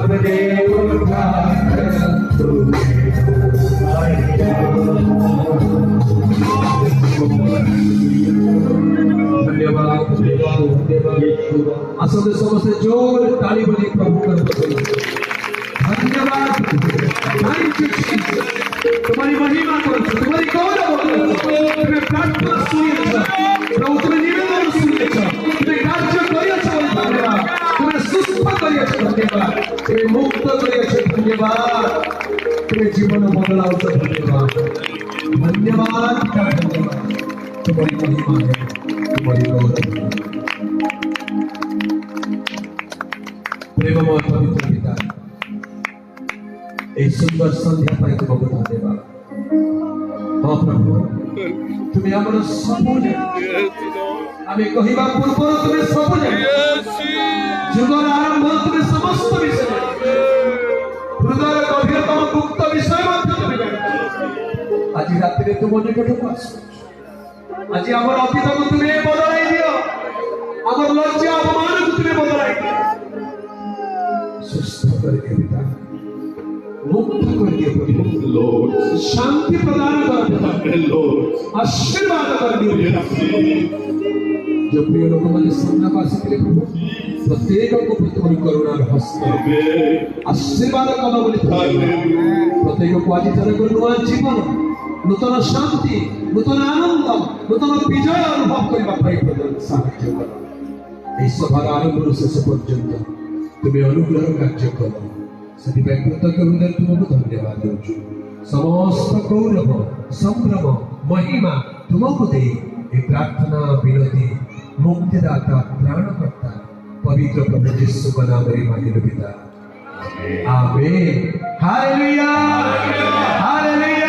C: अपने उठा कर तुम्हें
A: आसने समस्त जोर ताली बजी प्रभु कर धन्यवाद थैंक यू जीसस तुम्हारी महिमा करो तुम्हारी गौरव करो तुम्हें प्रार्थना सुनिए प्रभु तुम्हें निवेदन सुनिए तुम्हें कार्य करिए धन्यवाद तुम्हें सुस्थ करिए धन्यवाद तुम्हें मुक्त करिए धन्यवाद तुम्हें जीवन बदलाव धन्यवाद धन्यवाद तुम्हारी महिमा है तुम्हारी गौरव प्रेममय पवित्र पिता एक सुंदर संध्या पाई तुमको धन्यवाद हाँ प्रभु तुम्हें आमर सबु आमे कहिबा पूर्व तुम्हें सबु जुगर आरंभ तुम्हें समस्त विषय हृदय गभीरतम गुप्त विषय आज रात में तुम निकट को आस आज आमर अतीत को तुम्हें बदलाई दियो आमर लज्जा अपमान को तुम्हें बदलाई दियो सुस्थ करके पिता मुक्त करके प्रभु
C: Lord,
A: शांति प्रदान कर पिता
C: Lord,
A: आशीर्वाद कर दियो जो प्रिय लोग हमारे सामने पास के प्रभु प्रत्येक को तुम्हारी करुणा हस्त
C: Amen,
A: आशीर्वाद करो बोले प्रत्येक को आज जन को नूतन जीवन नूतन शांति नूतन आनंद नूतन विजय अनुभव करबा पाई प्रदान साहाय्य करो इस सभार आरंभ शेष पर्यंत तुम्हें अनुग्रह कार्य करो सभी कृतज्ञ हृदय तुमको धन्यवाद देउछु समस्त गौरव संभ्रम महिमा तुमको दे ये प्रार्थना विनती मुक्तिदाता प्राणकर्ता पवित्र प्रभु यीशु का नाम रे मांगिलो पिता आमेन हालेलुया हालेलुया